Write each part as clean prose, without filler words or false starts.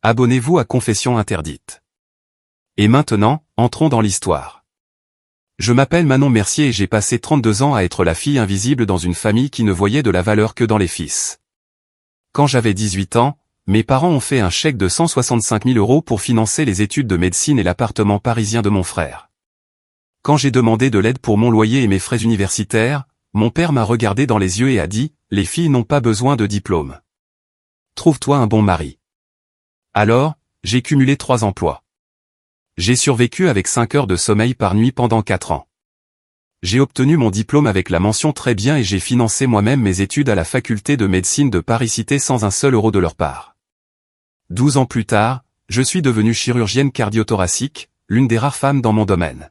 Abonnez-vous à Confession interdite. Et maintenant, entrons dans l'histoire. Je m'appelle Manon Mercier et j'ai passé 32 ans à être la fille invisible dans une famille qui ne voyait de la valeur que dans les fils. Quand j'avais 18 ans, mes parents ont fait un chèque de 165 000 € pour financer les études de médecine et l'appartement parisien de mon frère. Quand j'ai demandé de l'aide pour mon loyer et mes frais universitaires, mon père m'a regardé dans les yeux et a dit « Les filles n'ont pas besoin de diplôme. Trouve-toi un bon mari ». Alors, j'ai cumulé 3 emplois. J'ai survécu avec 5 heures de sommeil par nuit pendant 4 ans. J'ai obtenu mon diplôme avec la mention très bien et j'ai financé moi-même mes études à la faculté de médecine de Paris-Cité sans un seul euro de leur part. 12 ans plus tard, je suis devenue chirurgienne cardiothoracique, l'une des rares femmes dans mon domaine.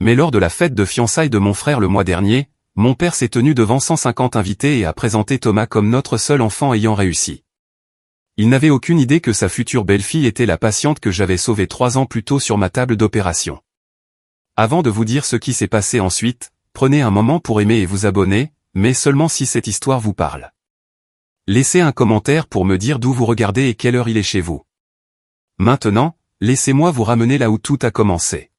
Mais lors de la fête de fiançailles de mon frère le mois dernier, mon père s'est tenu devant 150 invités et a présenté Thomas comme notre seul enfant ayant réussi. Il n'avait aucune idée que sa future belle-fille était la patiente que j'avais sauvée 3 ans plus tôt sur ma table d'opération. Avant de vous dire ce qui s'est passé ensuite, prenez un moment pour aimer et vous abonner, mais seulement si cette histoire vous parle. Laissez un commentaire pour me dire d'où vous regardez et quelle heure il est chez vous. Maintenant, laissez-moi vous ramener là où tout a commencé.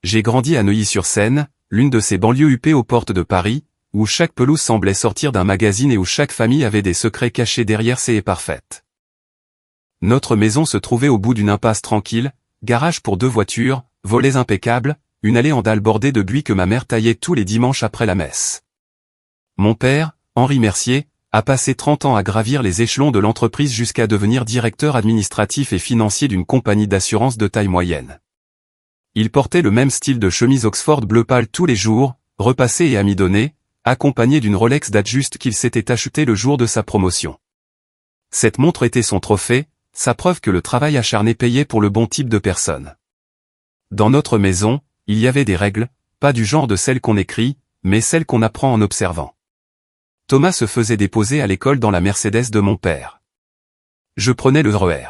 J'ai grandi à Neuilly-sur-Seine, l'une de ces banlieues huppées aux portes de Paris, où chaque pelouse semblait sortir d'un magazine et où chaque famille avait des secrets cachés derrière ses haies parfaites. Notre maison se trouvait au bout d'une impasse tranquille, garage pour 2 voitures, volets impeccables, une allée en dalle bordée de buis que ma mère taillait tous les dimanches après la messe. Mon père, Henri Mercier, a passé 30 ans à gravir les échelons de l'entreprise jusqu'à devenir directeur administratif et financier d'une compagnie d'assurance de taille moyenne. Il portait le même style de chemise Oxford bleu pâle tous les jours, repassé et amidonné, accompagné d'une Rolex Datejust qu'il s'était achetée le jour de sa promotion. Cette montre était son trophée, sa preuve que le travail acharné payait pour le bon type de personne. Dans notre maison, il y avait des règles, pas du genre de celles qu'on écrit, mais celles qu'on apprend en observant. Thomas se faisait déposer à l'école dans la Mercedes de mon père. Je prenais le RER.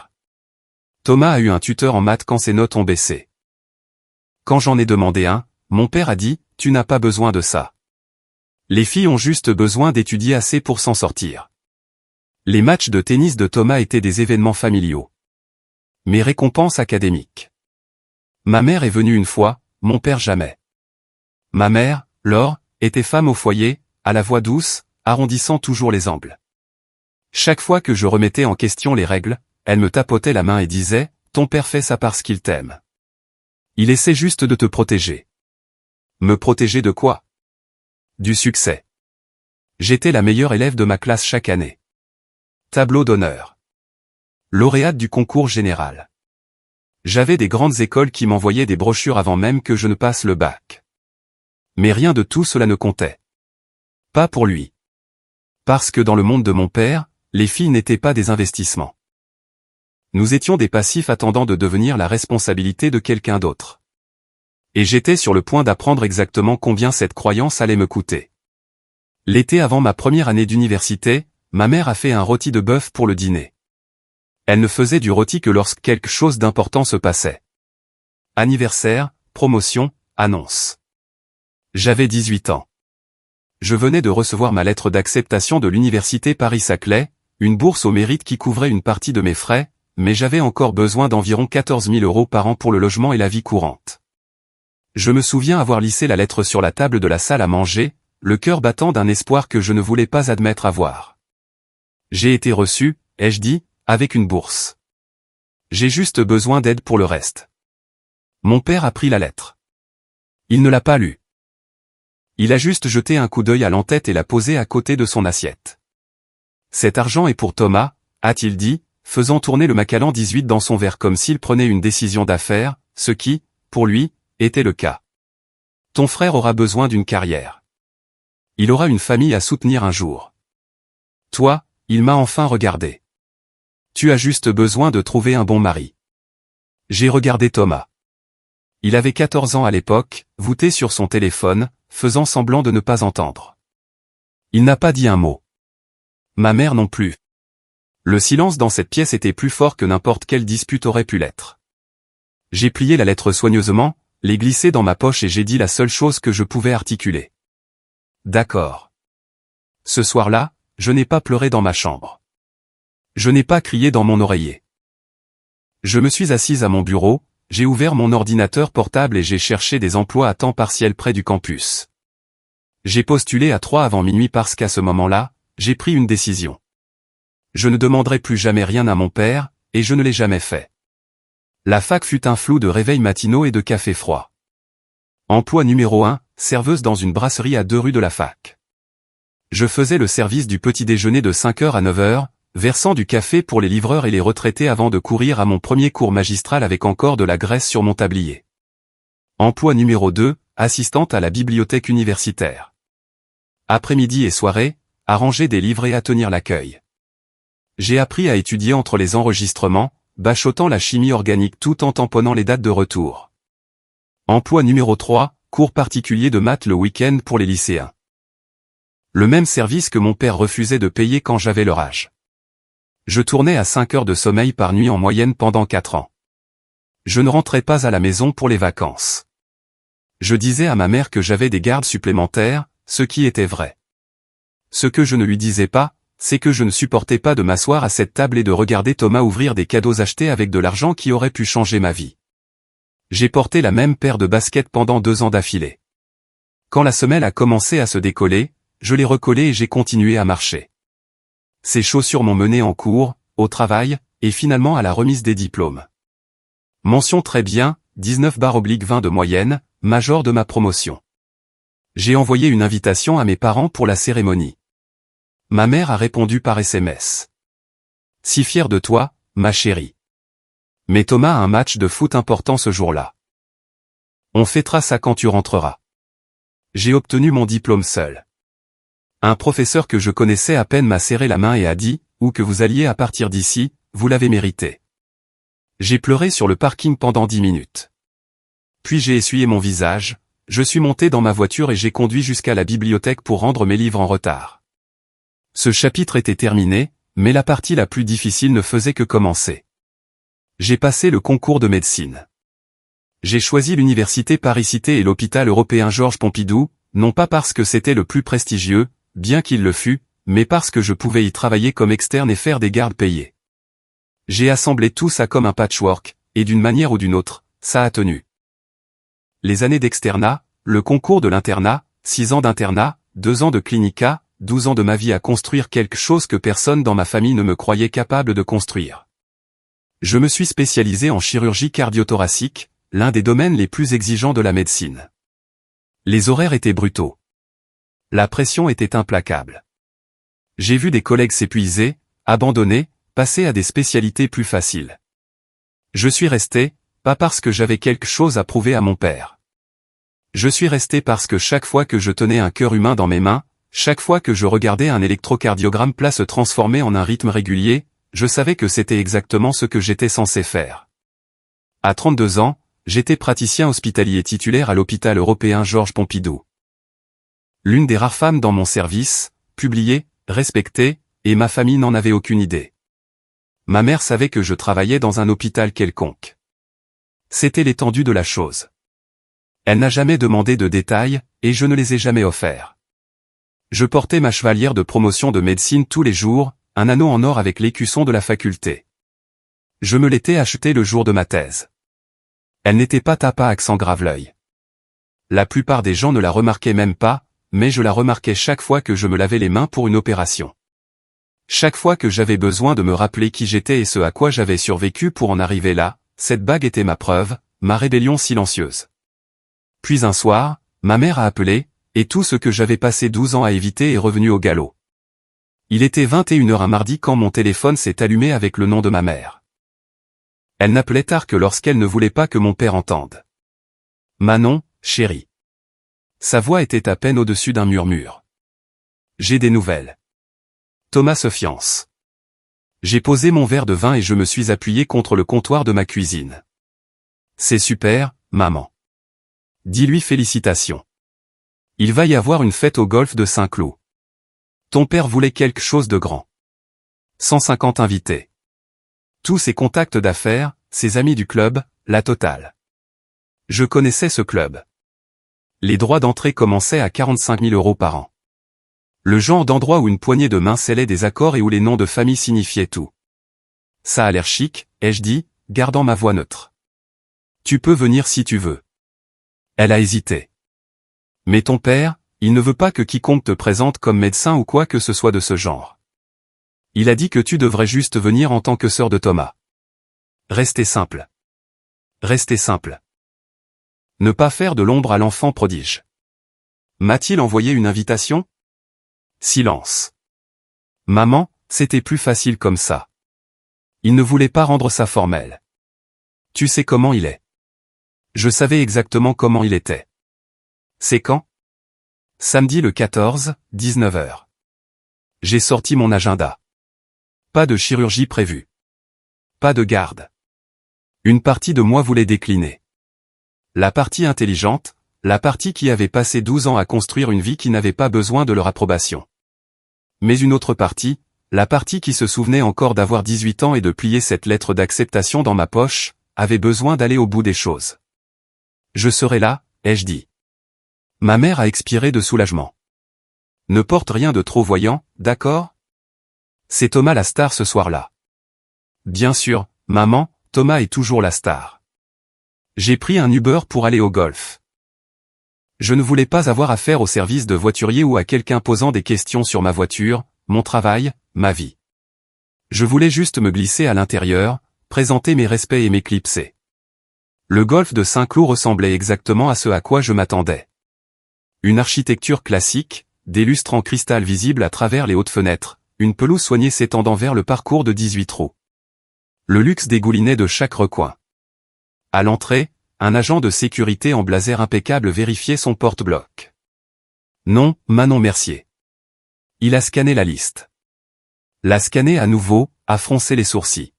Thomas a eu un tuteur en maths quand ses notes ont baissé. Quand j'en ai demandé un, mon père a dit « Tu n'as pas besoin de ça. Les filles ont juste besoin d'étudier assez pour s'en sortir. » Les matchs de tennis de Thomas étaient des événements familiaux. Mes récompenses académiques. Ma mère est venue une fois, mon père jamais. Ma mère, Laure, était femme au foyer, à la voix douce, arrondissant toujours les angles. Chaque fois que je remettais en question les règles, elle me tapotait la main et disait « Ton père fait ça parce qu'il t'aime. Il essaie juste de te protéger. » Me protéger de quoi? Du succès. J'étais la meilleure élève de ma classe chaque année. Tableau d'honneur. Lauréate du concours général. J'avais des grandes écoles qui m'envoyaient des brochures avant même que je ne passe le bac. Mais rien de tout cela ne comptait. Pas pour lui. Parce que dans le monde de mon père, les filles n'étaient pas des investissements. Nous étions des passifs attendant de devenir la responsabilité de quelqu'un d'autre. Et j'étais sur le point d'apprendre exactement combien cette croyance allait me coûter. L'été avant ma première année d'université, ma mère a fait un rôti de bœuf pour le dîner. Elle ne faisait du rôti que lorsque quelque chose d'important se passait. Anniversaire, promotion, annonce. J'avais 18 ans. Je venais de recevoir ma lettre d'acceptation de l'université Paris-Saclay, une bourse au mérite qui couvrait une partie de mes frais, mais j'avais encore besoin d'environ 14 000 € par an pour le logement et la vie courante. Je me souviens avoir lissé la lettre sur la table de la salle à manger, le cœur battant d'un espoir que je ne voulais pas admettre avoir. J'ai été reçu, ai-je dit, avec une bourse. J'ai juste besoin d'aide pour le reste. Mon père a pris la lettre. Il ne l'a pas lue. Il a juste jeté un coup d'œil à l'entête et l'a posée à côté de son assiette. Cet argent est pour Thomas, a-t-il dit, faisant tourner le Macallan 18 dans son verre comme s'il prenait une décision d'affaires, ce qui, pour lui, était le cas. Ton frère aura besoin d'une carrière. Il aura une famille à soutenir un jour. Toi, il m'a enfin regardé. Tu as juste besoin de trouver un bon mari. J'ai regardé Thomas. Il avait 14 ans à l'époque, voûté sur son téléphone, faisant semblant de ne pas entendre. Il n'a pas dit un mot. Ma mère non plus. Le silence dans cette pièce était plus fort que n'importe quelle dispute aurait pu l'être. J'ai plié la lettre soigneusement, l'ai glissée dans ma poche et j'ai dit la seule chose que je pouvais articuler. D'accord. Ce soir-là, je n'ai pas pleuré dans ma chambre. Je n'ai pas crié dans mon oreiller. Je me suis assise à mon bureau, j'ai ouvert mon ordinateur portable et j'ai cherché des emplois à temps partiel près du campus. J'ai postulé à 3 avant minuit parce qu'à ce moment-là, j'ai pris une décision. Je ne demanderai plus jamais rien à mon père, et je ne l'ai jamais fait. La fac fut un flou de réveils matinaux et de café froid. Emploi numéro 1, serveuse dans une brasserie à 2 rues de la fac. Je faisais le service du petit déjeuner de 5h à 9h, versant du café pour les livreurs et les retraités avant de courir à mon premier cours magistral avec encore de la graisse sur mon tablier. Emploi numéro 2, assistante à la bibliothèque universitaire. Après-midi et soirée, à ranger des livres et à tenir l'accueil. J'ai appris à étudier entre les enregistrements, bachotant la chimie organique tout en tamponnant les dates de retour. Emploi numéro 3, cours particulier de maths le week-end pour les lycéens. Le même service que mon père refusait de payer quand j'avais leur âge. Je tournais à 5 heures de sommeil par nuit en moyenne pendant 4 ans. Je ne rentrais pas à la maison pour les vacances. Je disais à ma mère que j'avais des gardes supplémentaires, ce qui était vrai. Ce que je ne lui disais pas, c'est que je ne supportais pas de m'asseoir à cette table et de regarder Thomas ouvrir des cadeaux achetés avec de l'argent qui aurait pu changer ma vie. J'ai porté la même paire de baskets pendant 2 ans d'affilée. Quand la semelle a commencé à se décoller, je l'ai recollée et j'ai continué à marcher. Ces chaussures m'ont mené en cours, au travail, et finalement à la remise des diplômes. Mention très bien, 19/20 de moyenne, major de ma promotion. J'ai envoyé une invitation à mes parents pour la cérémonie. Ma mère a répondu par SMS. Si fière de toi, ma chérie. Mais Thomas a un match de foot important ce jour-là. On fêtera ça quand tu rentreras. J'ai obtenu mon diplôme seul. Un professeur que je connaissais à peine m'a serré la main et a dit, où que vous alliez à partir d'ici, vous l'avez mérité. J'ai pleuré sur le parking pendant 10 minutes. Puis j'ai essuyé mon visage, je suis monté dans ma voiture et j'ai conduit jusqu'à la bibliothèque pour rendre mes livres en retard. Ce chapitre était terminé, mais la partie la plus difficile ne faisait que commencer. J'ai passé le concours de médecine. J'ai choisi l'université Paris-Cité et l'hôpital européen Georges Pompidou, non pas parce que c'était le plus prestigieux, bien qu'il le fût, mais parce que je pouvais y travailler comme externe et faire des gardes payés. J'ai assemblé tout ça comme un patchwork, et d'une manière ou d'une autre, ça a tenu. Les années d'externat, le concours de l'internat, 6 ans d'internat, 2 ans de clinica, 12 ans de ma vie à construire quelque chose que personne dans ma famille ne me croyait capable de construire. Je me suis spécialisé en chirurgie cardio-thoracique, l'un des domaines les plus exigeants de la médecine. Les horaires étaient brutaux. La pression était implacable. J'ai vu des collègues s'épuiser, abandonner, passer à des spécialités plus faciles. Je suis resté, pas parce que j'avais quelque chose à prouver à mon père. Je suis resté parce que chaque fois que je tenais un cœur humain dans mes mains, chaque fois que je regardais un électrocardiogramme plat se transformer en un rythme régulier, je savais que c'était exactement ce que j'étais censé faire. À 32 ans, j'étais praticien hospitalier titulaire à l'hôpital européen Georges Pompidou. L'une des rares femmes dans mon service, publiée, respectée, et ma famille n'en avait aucune idée. Ma mère savait que je travaillais dans un hôpital quelconque. C'était l'étendue de la chose. Elle n'a jamais demandé de détails, et je ne les ai jamais offerts. Je portais ma chevalière de promotion de médecine tous les jours, un anneau en or avec l'écusson de la faculté. Je me l'étais acheté le jour de ma thèse. Elle n'était pas tapa accent grave l'œil. La plupart des gens ne la remarquaient même pas, mais je la remarquais chaque fois que je me lavais les mains pour une opération. Chaque fois que j'avais besoin de me rappeler qui j'étais et ce à quoi j'avais survécu pour en arriver là, cette bague était ma preuve, ma rébellion silencieuse. Puis un soir, ma mère a appelé, et tout ce que j'avais passé 12 ans à éviter est revenu au galop. Il était 21h un mardi quand mon téléphone s'est allumé avec le nom de ma mère. Elle n'appelait tard que lorsqu'elle ne voulait pas que mon père entende. Manon, chérie. Sa voix était à peine au-dessus d'un murmure. J'ai des nouvelles. Thomas se fiance. J'ai posé mon verre de vin et je me suis appuyé contre le comptoir de ma cuisine. C'est super, maman. Dis-lui félicitations. Il va y avoir une fête au golf de Saint-Cloud. Ton père voulait quelque chose de grand. 150 invités. Tous ses contacts d'affaires, ses amis du club, la totale. Je connaissais ce club. Les droits d'entrée commençaient à 45 000 € par an. Le genre d'endroit où une poignée de main scellait des accords et où les noms de famille signifiaient tout. Ça a l'air chic, ai-je dit, gardant ma voix neutre. Tu peux venir si tu veux. Elle a hésité. Mais ton père, il ne veut pas que quiconque te présente comme médecin ou quoi que ce soit de ce genre. Il a dit que tu devrais juste venir en tant que sœur de Thomas. Restez simple. Restez simple. Ne pas faire de l'ombre à l'enfant prodige. M'a-t-il envoyé une invitation? Silence. Maman, c'était plus facile comme ça. Il ne voulait pas rendre ça formel. Tu sais comment il est. Je savais exactement comment il était. C'est quand? Samedi le 14, 19h. J'ai sorti mon agenda. Pas de chirurgie prévue. Pas de garde. Une partie de moi voulait décliner. La partie intelligente, la partie qui avait passé 12 ans à construire une vie qui n'avait pas besoin de leur approbation. Mais une autre partie, la partie qui se souvenait encore d'avoir 18 ans et de plier cette lettre d'acceptation dans ma poche, avait besoin d'aller au bout des choses. Je serai là, ai-je dit. Ma mère a expiré de soulagement. Ne porte rien de trop voyant, d'accord? C'est Thomas la star ce soir-là. Bien sûr, maman, Thomas est toujours la star. J'ai pris un Uber pour aller au golf. Je ne voulais pas avoir affaire au service de voiturier ou à quelqu'un posant des questions sur ma voiture, mon travail, ma vie. Je voulais juste me glisser à l'intérieur, présenter mes respects et m'éclipser. Le golf de Saint-Cloud ressemblait exactement à ce à quoi je m'attendais. Une architecture classique, des lustres en cristal visibles à travers les hautes fenêtres, une pelouse soignée s'étendant vers le parcours de 18 trous. Le luxe dégoulinait de chaque recoin. À l'entrée, un agent de sécurité en blazer impeccable vérifiait son porte-bloc. Non, Manon Mercier. Il a scanné la liste. L'a scanné à nouveau, a froncé les sourcils.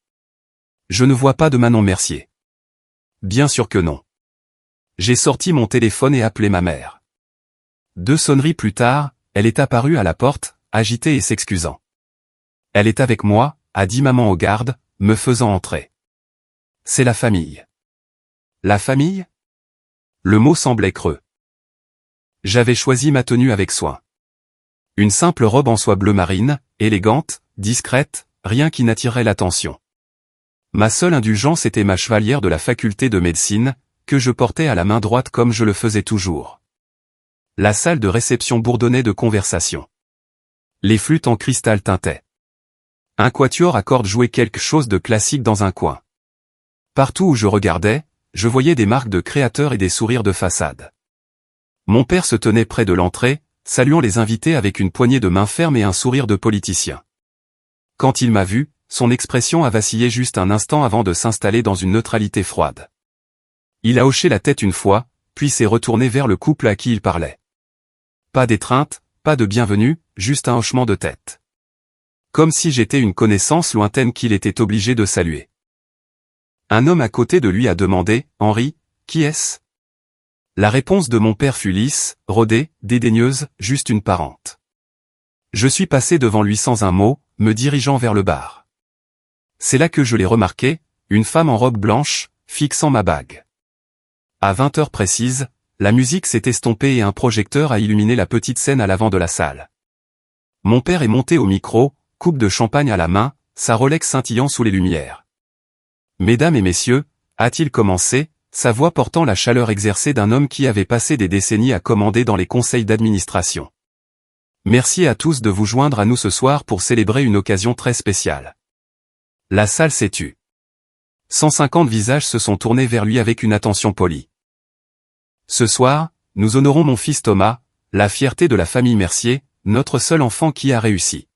Je ne vois pas de Manon Mercier. Bien sûr que non. J'ai sorti mon téléphone et appelé ma mère. 2 sonneries plus tard, elle est apparue à la porte, agitée et s'excusant. Elle est avec moi, a dit maman au garde, me faisant entrer. C'est la famille. La famille? Le mot semblait creux. J'avais choisi ma tenue avec soin. Une simple robe en soie bleu marine, élégante, discrète, rien qui n'attirait l'attention. Ma seule indulgence était ma chevalière de la faculté de médecine, que je portais à la main droite comme je le faisais toujours. La salle de réception bourdonnait de conversation. Les flûtes en cristal tintaient. Un quatuor à cordes jouait quelque chose de classique dans un coin. Partout où je regardais, je voyais des marques de créateurs et des sourires de façade. Mon père se tenait près de l'entrée, saluant les invités avec une poignée de main ferme et un sourire de politicien. Quand il m'a vu, son expression a vacillé juste un instant avant de s'installer dans une neutralité froide. Il a hoché la tête une fois, puis s'est retourné vers le couple à qui il parlait. Pas d'étreinte, pas de bienvenue, juste un hochement de tête. Comme si j'étais une connaissance lointaine qu'il était obligé de saluer. Un homme à côté de lui a demandé, « Henri, qui est-ce » La réponse de mon père fut lisse, rodée, dédaigneuse, juste une parente. Je suis passé devant lui sans un mot, me dirigeant vers le bar. C'est là que je l'ai remarqué, une femme en robe blanche, fixant ma bague. À 20h précises, la musique s'est estompée et un projecteur a illuminé la petite scène à l'avant de la salle. Mon père est monté au micro, coupe de champagne à la main, sa Rolex scintillant sous les lumières. « Mesdames et messieurs », a-t-il commencé, sa voix portant la chaleur exercée d'un homme qui avait passé des décennies à commander dans les conseils d'administration. Merci à tous de vous joindre à nous ce soir pour célébrer une occasion très spéciale. La salle s'est tue. 150 visages se sont tournés vers lui avec une attention polie. Ce soir, nous honorons mon fils Thomas, la fierté de la famille Mercier, notre seul enfant qui a réussi.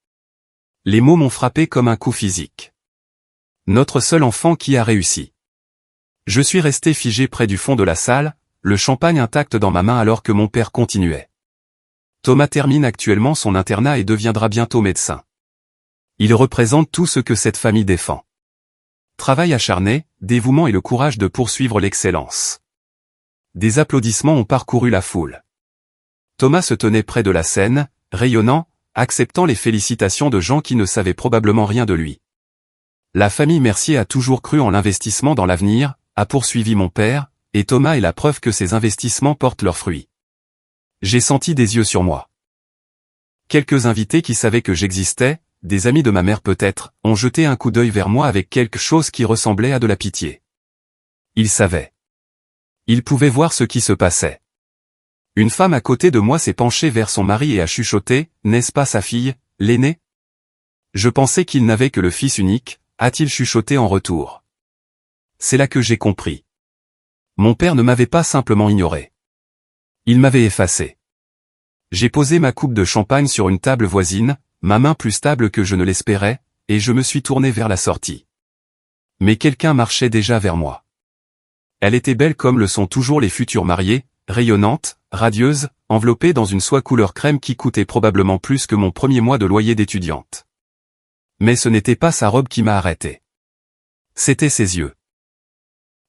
Les mots m'ont frappé comme un coup physique. Notre seul enfant qui a réussi. Je suis resté figé près du fond de la salle, le champagne intact dans ma main alors que mon père continuait. Thomas termine actuellement son internat et deviendra bientôt médecin. Il représente tout ce que cette famille défend. Travail acharné, dévouement et le courage de poursuivre l'excellence. Des applaudissements ont parcouru la foule. Thomas se tenait près de la scène, rayonnant, acceptant les félicitations de gens qui ne savaient probablement rien de lui. La famille Mercier a toujours cru en l'investissement dans l'avenir, a poursuivi mon père, et Thomas est la preuve que ces investissements portent leurs fruits. J'ai senti des yeux sur moi. Quelques invités qui savaient que j'existais, des amis de ma mère peut-être, ont jeté un coup d'œil vers moi avec quelque chose qui ressemblait à de la pitié. Ils savaient. Ils pouvaient voir ce qui se passait. Une femme à côté de moi s'est penchée vers son mari et a chuchoté, « N'est-ce pas sa fille, l'aînée ?» Je pensais qu'il n'avait que le fils unique, a-t-il chuchoté en retour. C'est là que j'ai compris. Mon père ne m'avait pas simplement ignoré. Il m'avait effacé. J'ai posé ma coupe de champagne sur une table voisine, ma main plus stable que je ne l'espérais, et je me suis tourné vers la sortie. Mais quelqu'un marchait déjà vers moi. Elle était belle comme le sont toujours les futures mariées, rayonnante, radieuse, enveloppée dans une soie couleur crème qui coûtait probablement plus que mon premier mois de loyer d'étudiante. Mais ce n'était pas sa robe qui m'a arrêté. C'étaient ses yeux.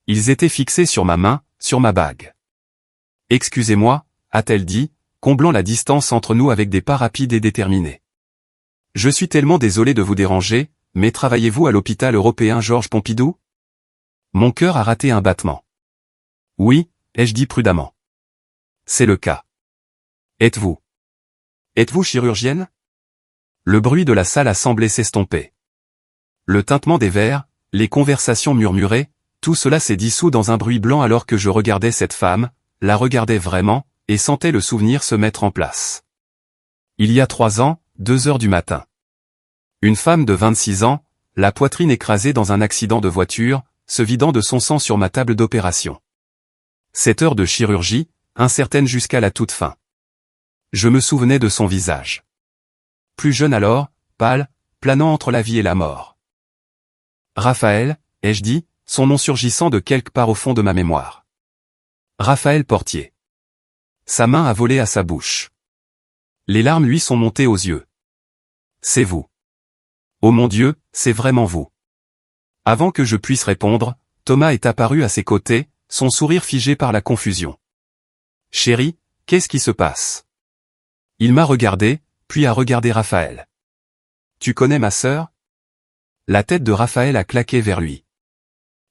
Ils étaient fixés sur ma main, sur ma bague. « Excusez-moi » a-t-elle dit, comblant la distance entre nous avec des pas rapides et déterminés. « Je suis tellement désolé de vous déranger, mais travaillez-vous à l'hôpital européen Georges Pompidou ?» Mon cœur a raté un battement. « Oui » ai-je dit prudemment. « C'est le cas. »« Êtes-vous chirurgienne ?» Le bruit de la salle a semblé s'estomper. Le tintement des verres, les conversations murmurées, tout cela s'est dissous dans un bruit blanc alors que je regardais cette femme, la regardais vraiment, et sentais le souvenir se mettre en place. Il y a 3 ans, 2 heures du matin. Une femme de 26 ans, la poitrine écrasée dans un accident de voiture, se vidant de son sang sur ma table d'opération. 7 heures de chirurgie, incertaine jusqu'à la toute fin. Je me souvenais de son visage. Plus jeune alors, pâle, planant entre la vie et la mort. Raphaël, ai-je dit, son nom surgissant de quelque part au fond de ma mémoire. Raphaël Portier. Sa main a volé à sa bouche. Les larmes lui sont montées aux yeux. C'est vous. Oh mon Dieu, c'est vraiment vous. Avant que je puisse répondre, Thomas est apparu à ses côtés, son sourire figé par la confusion. Chérie, qu'est-ce qui se passe? Il m'a regardé, puis a regardé Raphaël. Tu connais ma sœur? La tête de Raphaël a claqué vers lui.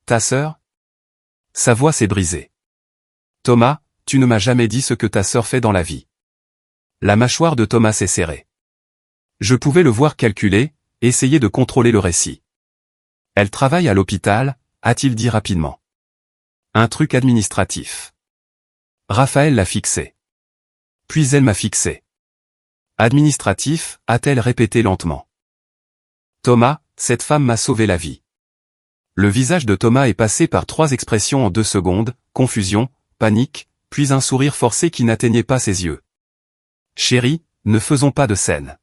Ta sœur? Sa voix s'est brisée. Thomas, tu ne m'as jamais dit ce que ta sœur fait dans la vie. La mâchoire de Thomas s'est serrée. Je pouvais le voir calculer, essayer de contrôler le récit. Elle travaille à l'hôpital, a-t-il dit rapidement. Un truc administratif. Raphaël l'a fixé. Puis elle m'a fixé. Administratif, a-t-elle répété lentement. Thomas, cette femme m'a sauvé la vie. Le visage de Thomas est passé par 3 expressions en 2 secondes, confusion, panique, puis un sourire forcé qui n'atteignait pas ses yeux. Chérie, ne faisons pas de scène.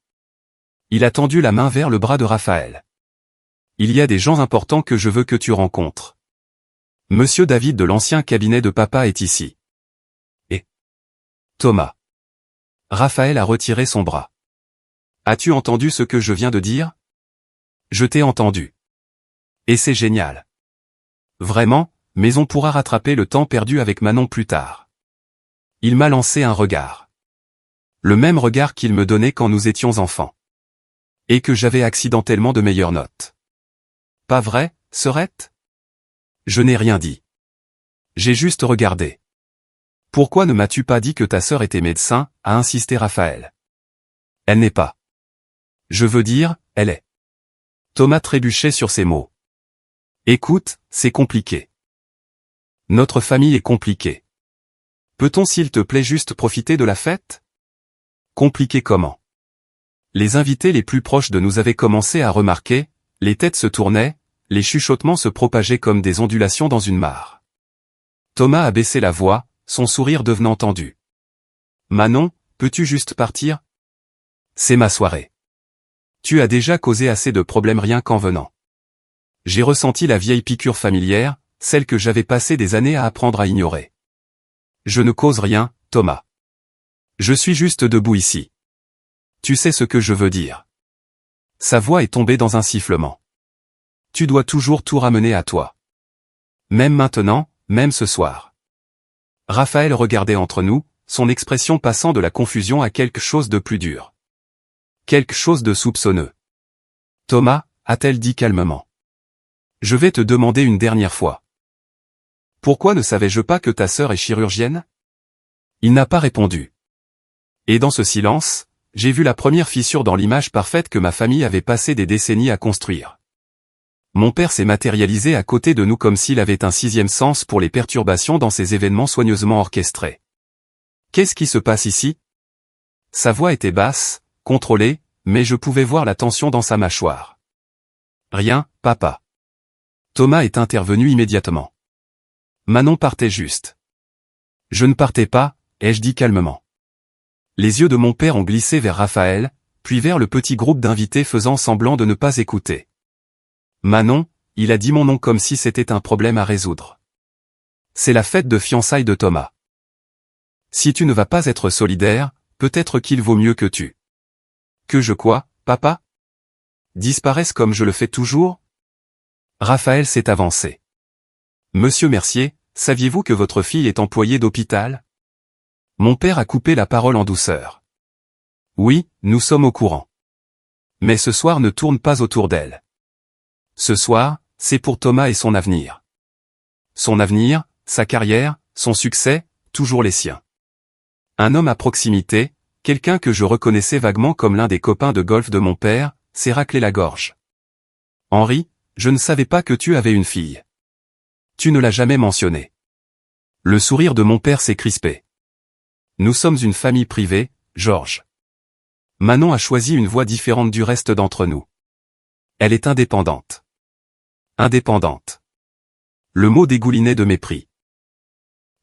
Il a tendu la main vers le bras de Raphaël. Il y a des gens importants que je veux que tu rencontres. Monsieur David de l'ancien cabinet de papa est ici. Et Thomas. Raphaël a retiré son bras. As-tu entendu ce que je viens de dire? Je t'ai entendu. Et c'est génial. Vraiment, mais on pourra rattraper le temps perdu avec Manon plus tard. Il m'a lancé un regard. Le même regard qu'il me donnait quand nous étions enfants. Et que j'avais accidentellement de meilleures notes. Pas vrai, sœurette? Je n'ai rien dit. J'ai juste regardé. Pourquoi ne m'as-tu pas dit que ta sœur était médecin, a insisté Raphaël. Elle n'est pas. Je veux dire, elle est. Thomas trébuchait sur ces mots. Écoute, c'est compliqué. Notre famille est compliquée. Peut-on s'il te plaît juste profiter de la fête? Compliqué comment? Les invités les plus proches de nous avaient commencé à remarquer, les têtes se tournaient, les chuchotements se propageaient comme des ondulations dans une mare. Thomas a baissé la voix, son sourire devenant tendu. Manon, peux-tu juste partir? C'est ma soirée. Tu as déjà causé assez de problèmes rien qu'en venant. J'ai ressenti la vieille piqûre familière, celle que j'avais passé des années à apprendre à ignorer. Je ne cause rien, Thomas. Je suis juste debout ici. Tu sais ce que je veux dire. Sa voix est tombée dans un sifflement. Tu dois toujours tout ramener à toi. Même maintenant, même ce soir. Raphaël regardait entre nous, son expression passant de la confusion à quelque chose de plus dur. Quelque chose de soupçonneux. Thomas, a-t-elle dit calmement. Je vais te demander une dernière fois. Pourquoi ne savais-je pas que ta sœur est chirurgienne? Il n'a pas répondu. Et dans ce silence, j'ai vu la première fissure dans l'image parfaite que ma famille avait passé des décennies à construire. Mon père s'est matérialisé à côté de nous comme s'il avait un sixième sens pour les perturbations dans ces événements soigneusement orchestrés. Qu'est-ce qui se passe ici? Sa voix était basse, contrôlée, mais je pouvais voir la tension dans sa mâchoire. Rien, papa. Thomas est intervenu immédiatement. Manon partait juste. Je ne partais pas, ai-je dit calmement. Les yeux de mon père ont glissé vers Raphaël, puis vers le petit groupe d'invités faisant semblant de ne pas écouter. Manon, il a dit mon nom comme si c'était un problème à résoudre. C'est la fête de fiançailles de Thomas. Si tu ne vas pas être solidaire, peut-être qu'il vaut mieux que tu. Que je quoi, papa? Disparaisse comme je le fais toujours? Raphaël s'est avancé. Monsieur Mercier, saviez-vous que votre fille est employée d'hôpital? Mon père a coupé la parole en douceur. Oui, nous sommes au courant. Mais ce soir ne tourne pas autour d'elle. Ce soir, c'est pour Thomas et son avenir. Son avenir, sa carrière, son succès, toujours les siens. Un homme à proximité, quelqu'un que je reconnaissais vaguement comme l'un des copains de golf de mon père, s'est raclé la gorge. Henri, je ne savais pas que tu avais une fille. Tu ne l'as jamais mentionné. Le sourire de mon père s'est crispé. Nous sommes une famille privée, Georges. Manon a choisi une voie différente du reste d'entre nous. Elle est indépendante. Indépendante. Le mot dégoulinait de mépris.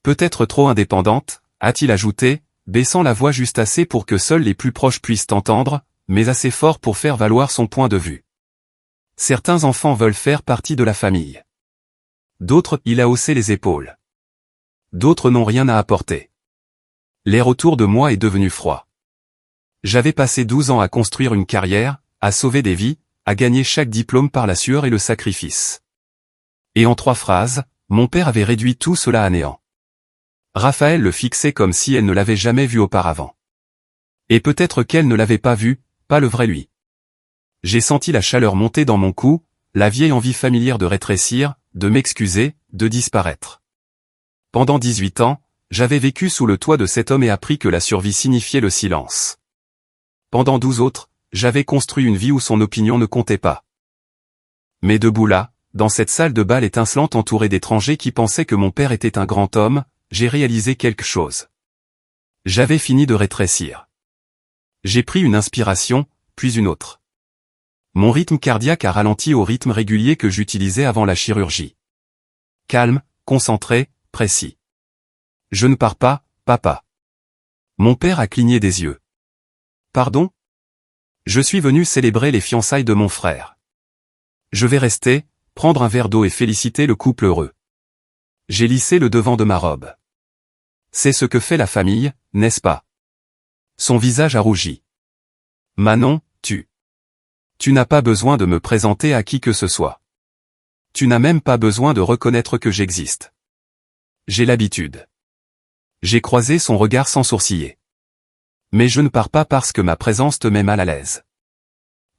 Peut-être trop indépendante, a-t-il ajouté, baissant la voix juste assez pour que seuls les plus proches puissent entendre, mais assez fort pour faire valoir son point de vue. Certains enfants veulent faire partie de la famille. D'autres, il a haussé les épaules. D'autres n'ont rien à apporter. L'air autour de moi est devenu froid. J'avais passé 12 ans à construire une carrière, à sauver des vies, à gagner chaque diplôme par la sueur et le sacrifice. Et en 3 phrases, mon père avait réduit tout cela à néant. Raphaël le fixait comme si elle ne l'avait jamais vu auparavant. Et peut-être qu'elle ne l'avait pas vu, pas le vrai lui. J'ai senti la chaleur monter dans mon cou, la vieille envie familière de rétrécir, de m'excuser, de disparaître. Pendant 18 ans, j'avais vécu sous le toit de cet homme et appris que la survie signifiait le silence. Pendant 12 autres, j'avais construit une vie où son opinion ne comptait pas. Mais debout là, dans cette salle de bal étincelante entourée d'étrangers qui pensaient que mon père était un grand homme, j'ai réalisé quelque chose. J'avais fini de rétrécir. J'ai pris une inspiration, puis une autre. Mon rythme cardiaque a ralenti au rythme régulier que j'utilisais avant la chirurgie. Calme, concentré, précis. Je ne pars pas, papa. Mon père a cligné des yeux. Pardon? Je suis venu célébrer les fiançailles de mon frère. Je vais rester, prendre un verre d'eau et féliciter le couple heureux. J'ai lissé le devant de ma robe. C'est ce que fait la famille, n'est-ce pas? Son visage a rougi. Manon, tu n'as pas besoin de me présenter à qui que ce soit. Tu n'as même pas besoin de reconnaître que j'existe. J'ai l'habitude. J'ai croisé son regard sans sourciller. Mais je ne pars pas parce que ma présence te met mal à l'aise.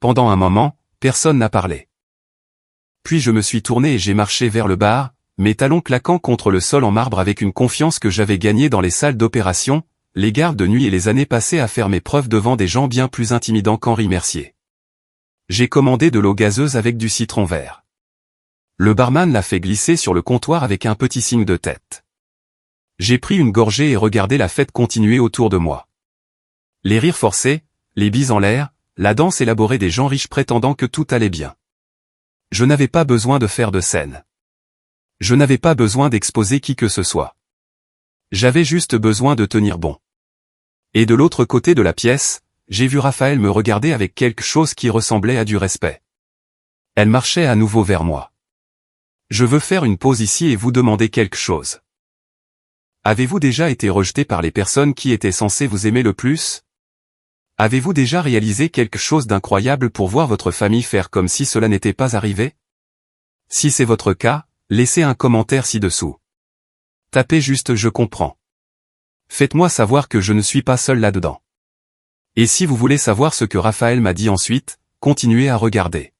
Pendant un moment, personne n'a parlé. Puis je me suis tourné et j'ai marché vers le bar, mes talons claquant contre le sol en marbre avec une confiance que j'avais gagnée dans les salles d'opération, les gardes de nuit et les années passées à faire mes preuves devant des gens bien plus intimidants qu'Henri Mercier. J'ai commandé de l'eau gazeuse avec du citron vert. Le barman l'a fait glisser sur le comptoir avec un petit signe de tête. J'ai pris une gorgée et regardé la fête continuer autour de moi. Les rires forcés, les bises en l'air, la danse élaborée des gens riches prétendant que tout allait bien. Je n'avais pas besoin de faire de scène. Je n'avais pas besoin d'exposer qui que ce soit. J'avais juste besoin de tenir bon. Et de l'autre côté de la pièce, j'ai vu Raphaël me regarder avec quelque chose qui ressemblait à du respect. Elle marchait à nouveau vers moi. Je veux faire une pause ici et vous demander quelque chose. Avez-vous déjà été rejeté par les personnes qui étaient censées vous aimer le plus? Avez-vous déjà réalisé quelque chose d'incroyable pour voir votre famille faire comme si cela n'était pas arrivé? Si c'est votre cas, laissez un commentaire ci-dessous. Tapez juste « Je comprends ». Faites-moi savoir que je ne suis pas seul là-dedans. Et si vous voulez savoir ce que Raphaël m'a dit ensuite, continuez à regarder.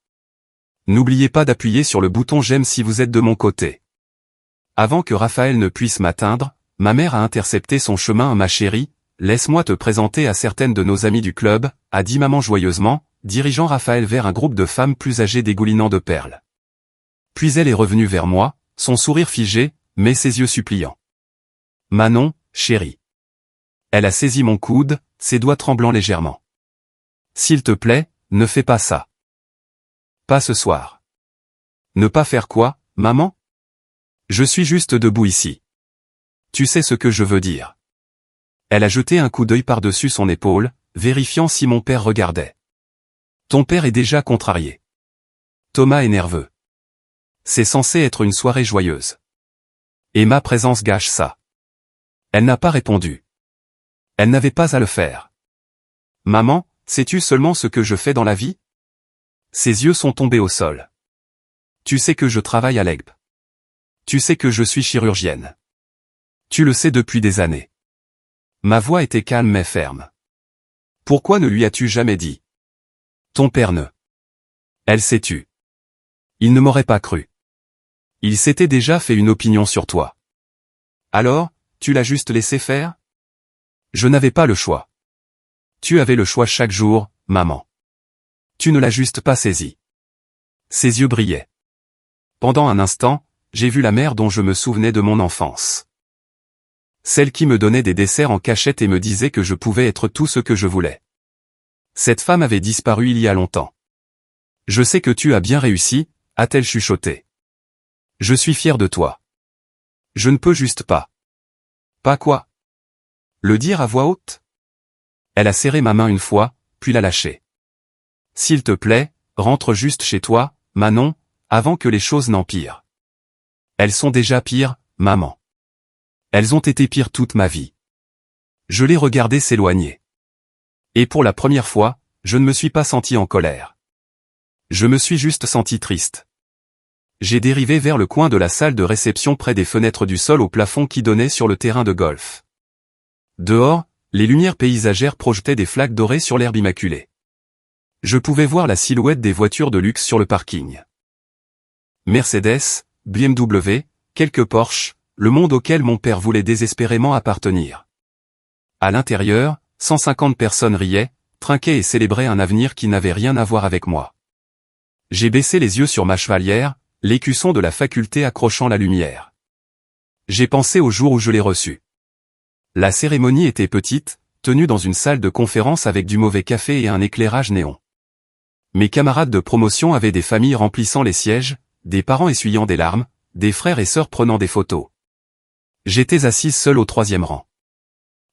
N'oubliez pas d'appuyer sur le bouton j'aime si vous êtes de mon côté. Avant que Raphaël ne puisse m'atteindre, ma mère a intercepté son chemin. Ma chérie, laisse-moi te présenter à certaines de nos amies du club, a dit maman joyeusement, dirigeant Raphaël vers un groupe de femmes plus âgées dégoulinant de perles. Puis elle est revenue vers moi, son sourire figé, mais ses yeux suppliants. Manon, chérie. Elle a saisi mon coude, ses doigts tremblant légèrement. S'il te plaît, ne fais pas ça. Pas ce soir. Ne pas faire quoi, maman? Je suis juste debout ici. Tu sais ce que je veux dire. Elle a jeté un coup d'œil par-dessus son épaule, vérifiant si mon père regardait. Ton père est déjà contrarié. Thomas est nerveux. C'est censé être une soirée joyeuse. Et ma présence gâche ça. Elle n'a pas répondu. Elle n'avait pas à le faire. Maman, sais-tu seulement ce que je fais dans la vie? Ses yeux sont tombés au sol. Tu sais que je travaille à l'EGB. Tu sais que je suis chirurgienne. Tu le sais depuis des années. Ma voix était calme mais ferme. Pourquoi ne lui as-tu jamais dit? Ton père ne. Elle s'est tue. Il ne m'aurait pas cru. Il s'était déjà fait une opinion sur toi. Alors, tu l'as juste laissé faire? Je n'avais pas le choix. Tu avais le choix chaque jour, maman. Tu ne l'as juste pas saisi. Ses yeux brillaient. Pendant un instant, j'ai vu la mère dont je me souvenais de mon enfance. Celle qui me donnait des desserts en cachette et me disait que je pouvais être tout ce que je voulais. Cette femme avait disparu il y a longtemps. Je sais que tu as bien réussi, a-t-elle chuchoté. Je suis fier de toi. Je ne peux juste pas. Pas quoi? Le dire à voix haute? Elle a serré ma main une fois, puis l'a lâchée. S'il te plaît, rentre juste chez toi, Manon, avant que les choses n'empirent. Elles sont déjà pires, maman. Elles ont été pires toute ma vie. Je l'ai regardée s'éloigner. Et pour la première fois, je ne me suis pas senti en colère. Je me suis juste senti triste. J'ai dérivé vers le coin de la salle de réception près des fenêtres du sol au plafond qui donnait sur le terrain de golf. Dehors, les lumières paysagères projetaient des flaques dorées sur l'herbe immaculée. Je pouvais voir la silhouette des voitures de luxe sur le parking. Mercedes, BMW, quelques Porsche, le monde auquel mon père voulait désespérément appartenir. À l'intérieur, 150 personnes riaient, trinquaient et célébraient un avenir qui n'avait rien à voir avec moi. J'ai baissé les yeux sur ma chevalière, l'écusson de la faculté accrochant la lumière. J'ai pensé au jour où je l'ai reçu. La cérémonie était petite, tenue dans une salle de conférence avec du mauvais café et un éclairage néon. Mes camarades de promotion avaient des familles remplissant les sièges, des parents essuyant des larmes, des frères et sœurs prenant des photos. J'étais assise seule au 3e rang.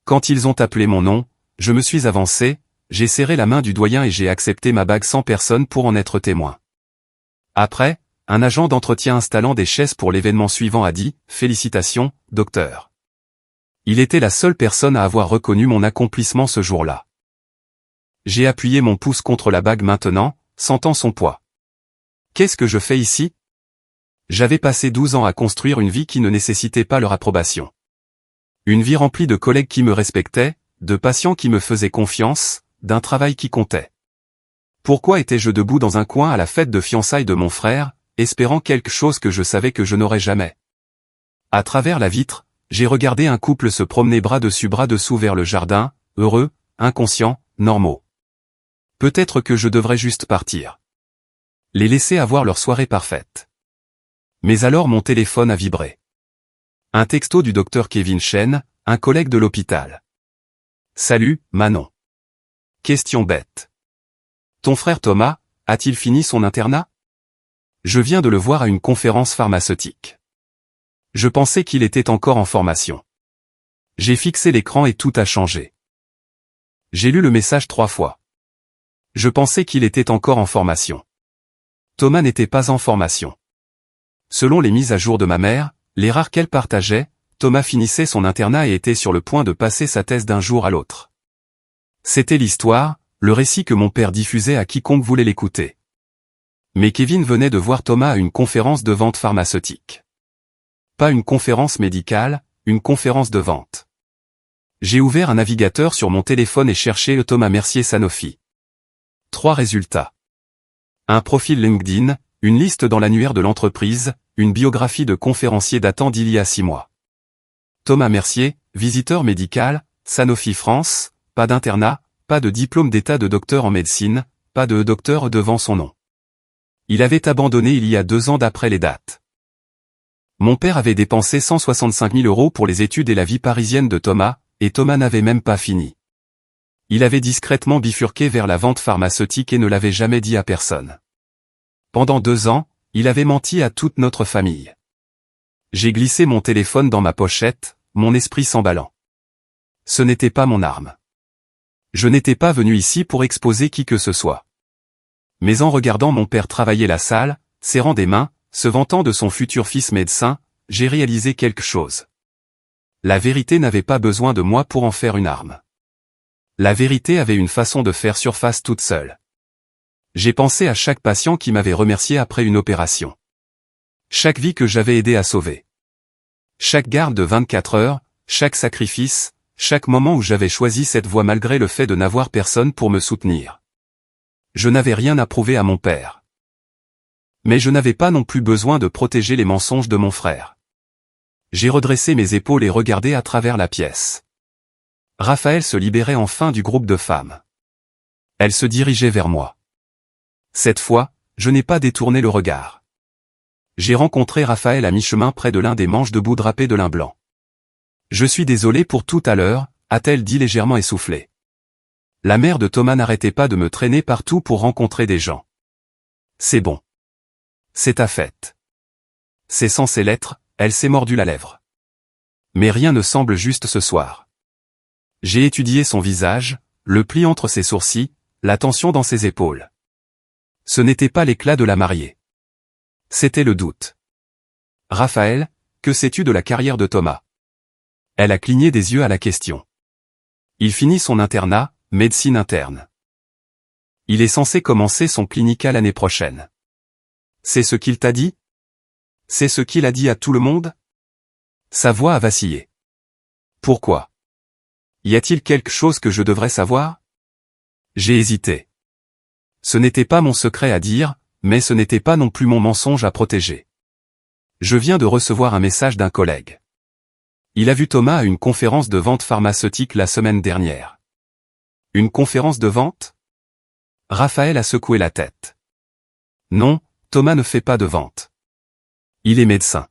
Quand ils ont appelé mon nom, je me suis avancé, j'ai serré la main du doyen et j'ai accepté ma bague sans personne pour en être témoin. Après, un agent d'entretien installant des chaises pour l'événement suivant a dit « Félicitations, docteur ». Il était la seule personne à avoir reconnu mon accomplissement ce jour-là. J'ai appuyé mon pouce contre la bague maintenant, sentant son poids. Qu'est-ce que je fais ici? J'avais passé 12 ans à construire une vie qui ne nécessitait pas leur approbation. Une vie remplie de collègues qui me respectaient, de patients qui me faisaient confiance, d'un travail qui comptait. Pourquoi étais-je debout dans un coin à la fête de fiançailles de mon frère, espérant quelque chose que je savais que je n'aurais jamais? À travers la vitre, j'ai regardé un couple se promener bras dessus vers le jardin, heureux, inconscients, normaux. Peut-être que je devrais juste partir. Les laisser avoir leur soirée parfaite. Mais alors mon téléphone a vibré. Un texto du docteur Kevin Chen, un collègue de l'hôpital. Salut, Manon. Question bête. Ton frère Thomas, a-t-il fini son internat? Je viens de le voir à une conférence pharmaceutique. Je pensais qu'il était encore en formation. J'ai fixé l'écran et tout a changé. J'ai lu le message 3 fois. Je pensais qu'il était encore en formation. Thomas n'était pas en formation. Selon les mises à jour de ma mère, les rares qu'elle partageait, Thomas finissait son internat et était sur le point de passer sa thèse d'un jour à l'autre. C'était l'histoire, le récit que mon père diffusait à quiconque voulait l'écouter. Mais Kevin venait de voir Thomas à une conférence de vente pharmaceutique. Pas une conférence médicale, une conférence de vente. J'ai ouvert un navigateur sur mon téléphone et cherché Thomas Mercier Sanofi. 3 résultats. Un profil LinkedIn, une liste dans l'annuaire de l'entreprise, une biographie de conférencier datant d'il y a 6 mois. Thomas Mercier, visiteur médical, Sanofi France, pas d'internat, pas de diplôme d'état de docteur en médecine, pas de docteur devant son nom. Il avait abandonné il y a 2 ans d'après les dates. Mon père avait dépensé 165 000 € pour les études et la vie parisienne de Thomas, et Thomas n'avait même pas fini. Il avait discrètement bifurqué vers la vente pharmaceutique et ne l'avait jamais dit à personne. Pendant 2 ans, il avait menti à toute notre famille. J'ai glissé mon téléphone dans ma pochette, mon esprit s'emballant. Ce n'était pas mon arme. Je n'étais pas venu ici pour exposer qui que ce soit. Mais en regardant mon père travailler la salle, serrant des mains, se vantant de son futur fils médecin, j'ai réalisé quelque chose. La vérité n'avait pas besoin de moi pour en faire une arme. La vérité avait une façon de faire surface toute seule. J'ai pensé à chaque patient qui m'avait remercié après une opération. Chaque vie que j'avais aidé à sauver. Chaque garde de 24 heures, chaque sacrifice, chaque moment où j'avais choisi cette voie malgré le fait de n'avoir personne pour me soutenir. Je n'avais rien à prouver à mon père. Mais je n'avais pas non plus besoin de protéger les mensonges de mon frère. J'ai redressé mes épaules et regardé à travers la pièce. Raphaël se libérait enfin du groupe de femmes. Elle se dirigeait vers moi. Cette fois, je n'ai pas détourné le regard. J'ai rencontré Raphaël à mi-chemin près de l'un des manches debout drapés de lin blanc. « Je suis désolé pour tout à l'heure », a-t-elle dit légèrement essoufflée. La mère de Thomas n'arrêtait pas de me traîner partout pour rencontrer des gens. C'est bon. C'est ta fête. C'est censé l'être, elle s'est mordu la lèvre. Mais rien ne semble juste ce soir. J'ai étudié son visage, le pli entre ses sourcils, la tension dans ses épaules. Ce n'était pas l'éclat de la mariée. C'était le doute. Raphaël, que sais-tu de la carrière de Thomas? Elle a cligné des yeux à la question. Il finit son internat, médecine interne. Il est censé commencer son clinical l'année prochaine. C'est ce qu'il t'a dit? C'est ce qu'il a dit à tout le monde? Sa voix a vacillé. Pourquoi? Y a-t-il quelque chose que je devrais savoir? J'ai hésité. Ce n'était pas mon secret à dire, mais ce n'était pas non plus mon mensonge à protéger. Je viens de recevoir un message d'un collègue. Il a vu Thomas à une conférence de vente pharmaceutique la semaine dernière. Une conférence de vente? Raphaël a secoué la tête. Non, Thomas ne fait pas de vente. Il est médecin.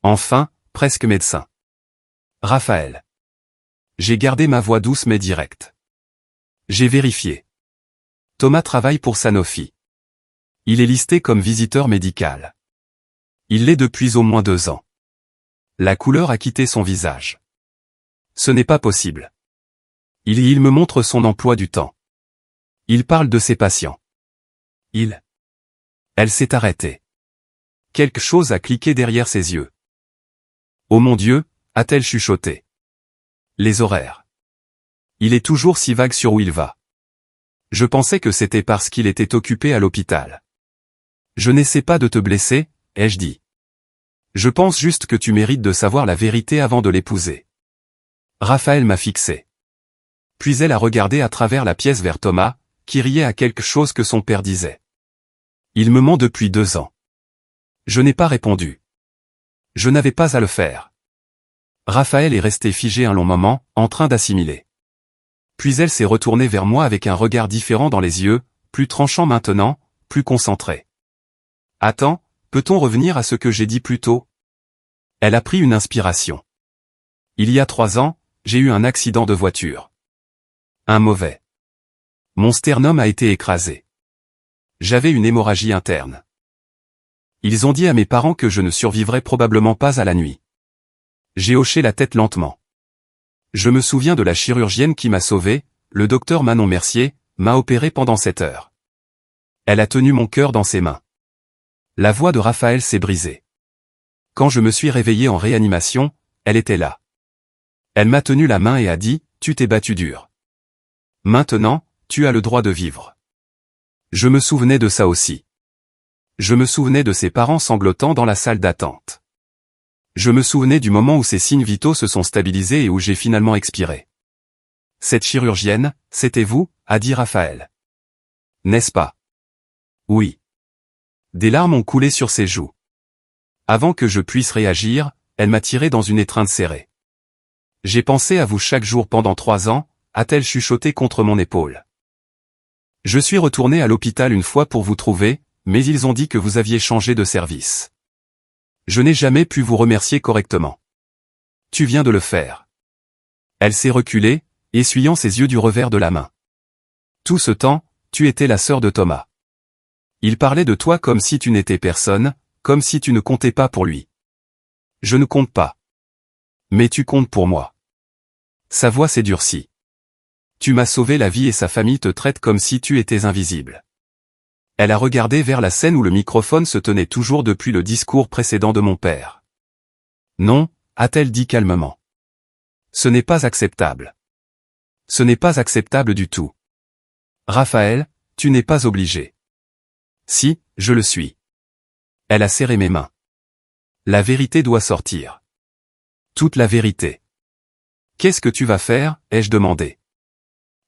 Enfin, presque médecin. Raphaël. J'ai gardé ma voix douce mais directe. J'ai vérifié. Thomas travaille pour Sanofi. Il est listé comme visiteur médical. Il l'est depuis au moins 2 ans. La couleur a quitté son visage. Ce n'est pas possible. Il me montre son emploi du temps. Il parle de ses patients. Elle s'est arrêtée. Quelque chose a cliqué derrière ses yeux. Oh mon Dieu, a-t-elle chuchoté. Les horaires. Il est toujours si vague sur où il va. Je pensais que c'était parce qu'il était occupé à l'hôpital. Je n'essaie pas de te blesser, ai-je dit. Je pense juste que tu mérites de savoir la vérité avant de l'épouser. Raphaël m'a fixé. Puis elle a regardé à travers la pièce vers Thomas, qui riait à quelque chose que son père disait. Il me ment depuis 2 ans. Je n'ai pas répondu. Je n'avais pas à le faire. Raphaël est resté figé un long moment, en train d'assimiler. Puis elle s'est retournée vers moi avec un regard différent dans les yeux, plus tranchant maintenant, plus concentré. Attends, peut-on revenir à ce que j'ai dit plus tôt? Elle a pris une inspiration. Il y a 3 ans, j'ai eu un accident de voiture. Un mauvais. Mon sternum a été écrasé. J'avais une hémorragie interne. Ils ont dit à mes parents que je ne survivrais probablement pas à la nuit. J'ai hoché la tête lentement. Je me souviens de la chirurgienne qui m'a sauvé, le docteur Manon Mercier, m'a opéré pendant 7 heures. Elle a tenu mon cœur dans ses mains. La voix de Raphaël s'est brisée. Quand je me suis réveillé en réanimation, elle était là. Elle m'a tenu la main et a dit, tu t'es battu dur. Maintenant, tu as le droit de vivre. Je me souvenais de ça aussi. Je me souvenais de ses parents sanglotant dans la salle d'attente. Je me souvenais du moment où ses signes vitaux se sont stabilisés et où j'ai finalement expiré. Cette chirurgienne, c'était vous, a dit Raphaël. N'est-ce pas? Oui. Des larmes ont coulé sur ses joues. Avant que je puisse réagir, elle m'a tiré dans une étreinte serrée. J'ai pensé à vous chaque jour pendant 3 ans, a-t-elle chuchoté contre mon épaule. Je suis retourné à l'hôpital une fois pour vous trouver, mais ils ont dit que vous aviez changé de service. Je n'ai jamais pu vous remercier correctement. Tu viens de le faire. Elle s'est reculée, essuyant ses yeux du revers de la main. Tout ce temps, tu étais la sœur de Thomas. Il parlait de toi comme si tu n'étais personne, comme si tu ne comptais pas pour lui. Je ne compte pas. Mais tu comptes pour moi. Sa voix s'est durcie. Tu m'as sauvé la vie et sa famille te traite comme si tu étais invisible. Elle a regardé vers la scène où le microphone se tenait toujours depuis le discours précédent de mon père. Non, a-t-elle dit calmement. Ce n'est pas acceptable. Ce n'est pas acceptable du tout. Raphaël, tu n'es pas obligé. Si, je le suis. Elle a serré mes mains. La vérité doit sortir. Toute la vérité. Qu'est-ce que tu vas faire, ai-je demandé.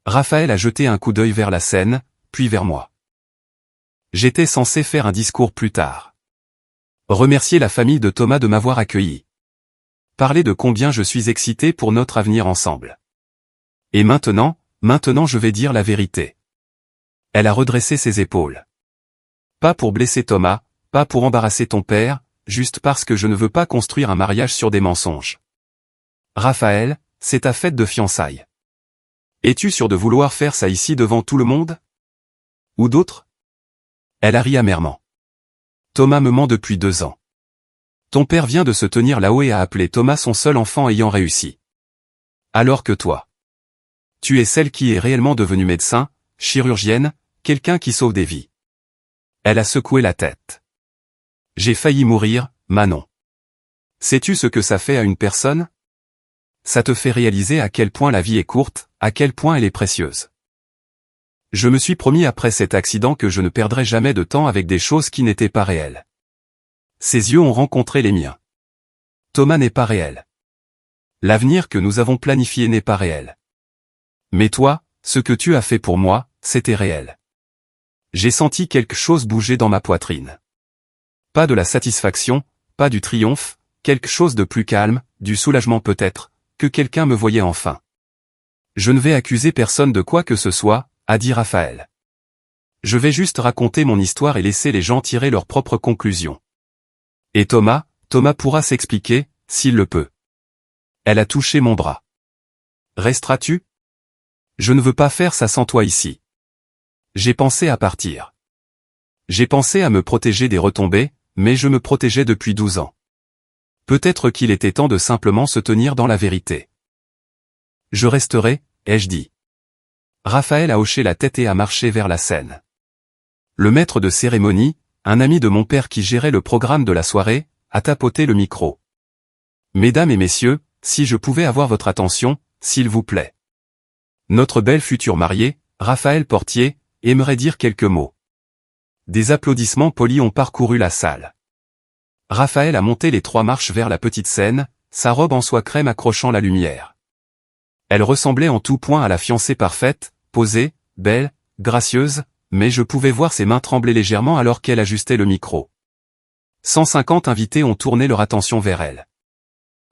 Raphaël a jeté un coup d'œil vers la scène, puis vers moi. J'étais censé faire un discours plus tard. Remercier la famille de Thomas de m'avoir accueilli. Parler de combien je suis excité pour notre avenir ensemble. Et maintenant je vais dire la vérité. Elle a redressé ses épaules. Pas pour blesser Thomas, pas pour embarrasser ton père, juste parce que je ne veux pas construire un mariage sur des mensonges. Raphaël, c'est ta fête de fiançailles. Es-tu sûr de vouloir faire ça ici devant tout le monde? Ou d'autres? Elle a ri amèrement. Thomas me ment depuis 2 ans. Ton père vient de se tenir là-haut et a appelé Thomas son seul enfant ayant réussi. Alors que toi. Tu es celle qui est réellement devenue médecin, chirurgienne, quelqu'un qui sauve des vies. Elle a secoué la tête. J'ai failli mourir, Manon. Sais-tu ce que ça fait à une personne? Ça te fait réaliser à quel point la vie est courte, à quel point elle est précieuse. Je me suis promis après cet accident que je ne perdrais jamais de temps avec des choses qui n'étaient pas réelles. Ses yeux ont rencontré les miens. Thomas n'est pas réel. L'avenir que nous avons planifié n'est pas réel. Mais toi, ce que tu as fait pour moi, c'était réel. J'ai senti quelque chose bouger dans ma poitrine. Pas de la satisfaction, pas du triomphe, quelque chose de plus calme, du soulagement peut-être, que quelqu'un me voyait enfin. Je ne vais accuser personne de quoi que ce soit, a dit Raphaël. Je vais juste raconter mon histoire et laisser les gens tirer leurs propres conclusions. Et Thomas pourra s'expliquer, s'il le peut. Elle a touché mon bras. Resteras-tu? Je ne veux pas faire ça sans toi ici. J'ai pensé à partir. J'ai pensé à me protéger des retombées, mais je me protégeais depuis 12 ans. Peut-être qu'il était temps de simplement se tenir dans la vérité. Je resterai, ai-je dit. Raphaël a hoché la tête et a marché vers la scène. Le maître de cérémonie, un ami de mon père qui gérait le programme de la soirée, a tapoté le micro. Mesdames et messieurs, si je pouvais avoir votre attention, s'il vous plaît. Notre belle future mariée, Raphaël Portier, aimerait dire quelques mots. Des applaudissements polis ont parcouru la salle. Raphaël a monté les 3 marches vers la petite scène, sa robe en soie crème accrochant la lumière. Elle ressemblait en tout point à la fiancée parfaite, posée, belle, gracieuse, mais je pouvais voir ses mains trembler légèrement alors qu'elle ajustait le micro. 150 invités ont tourné leur attention vers elle.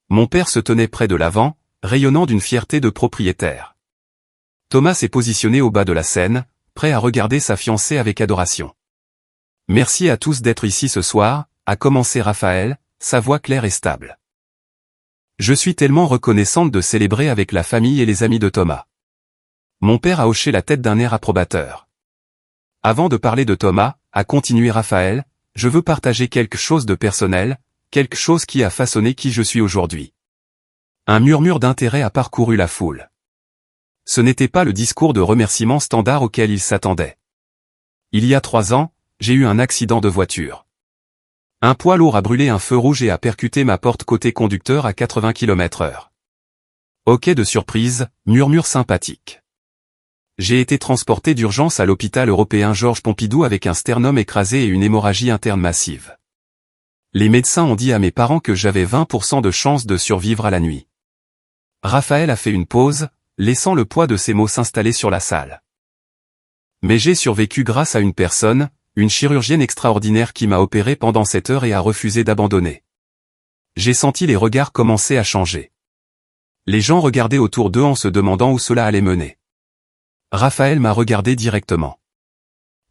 Mon père se tenait près de l'avant, rayonnant d'une fierté de propriétaire. Thomas s'est positionné au bas de la scène, prêt à regarder sa fiancée avec adoration. Merci à tous d'être ici ce soir, a commencé Raphaël, sa voix claire et stable. Je suis tellement reconnaissante de célébrer avec la famille et les amis de Thomas. Mon père a hoché la tête d'un air approbateur. Avant de parler de Thomas, a continué Raphaël, je veux partager quelque chose de personnel, quelque chose qui a façonné qui je suis aujourd'hui. Un murmure d'intérêt a parcouru la foule. Ce n'était pas le discours de remerciement standard auquel il s'attendait. Il y a 3 ans, j'ai eu un accident de voiture. Un poids lourd a brûlé un feu rouge et a percuté ma porte côté conducteur à 80 km/h. Ok de surprise, murmure sympathique. J'ai été transporté d'urgence à l'hôpital européen Georges Pompidou avec un sternum écrasé et une hémorragie interne massive. Les médecins ont dit à mes parents que j'avais 20% de chance de survivre à la nuit. Raphaël a fait une pause, laissant le poids de ses mots s'installer sur la salle. Mais j'ai survécu grâce à une personne, une chirurgienne extraordinaire qui m'a opéré pendant 7 heures et a refusé d'abandonner. J'ai senti les regards commencer à changer. Les gens regardaient autour d'eux en se demandant où cela allait mener. Raphaël m'a regardé directement.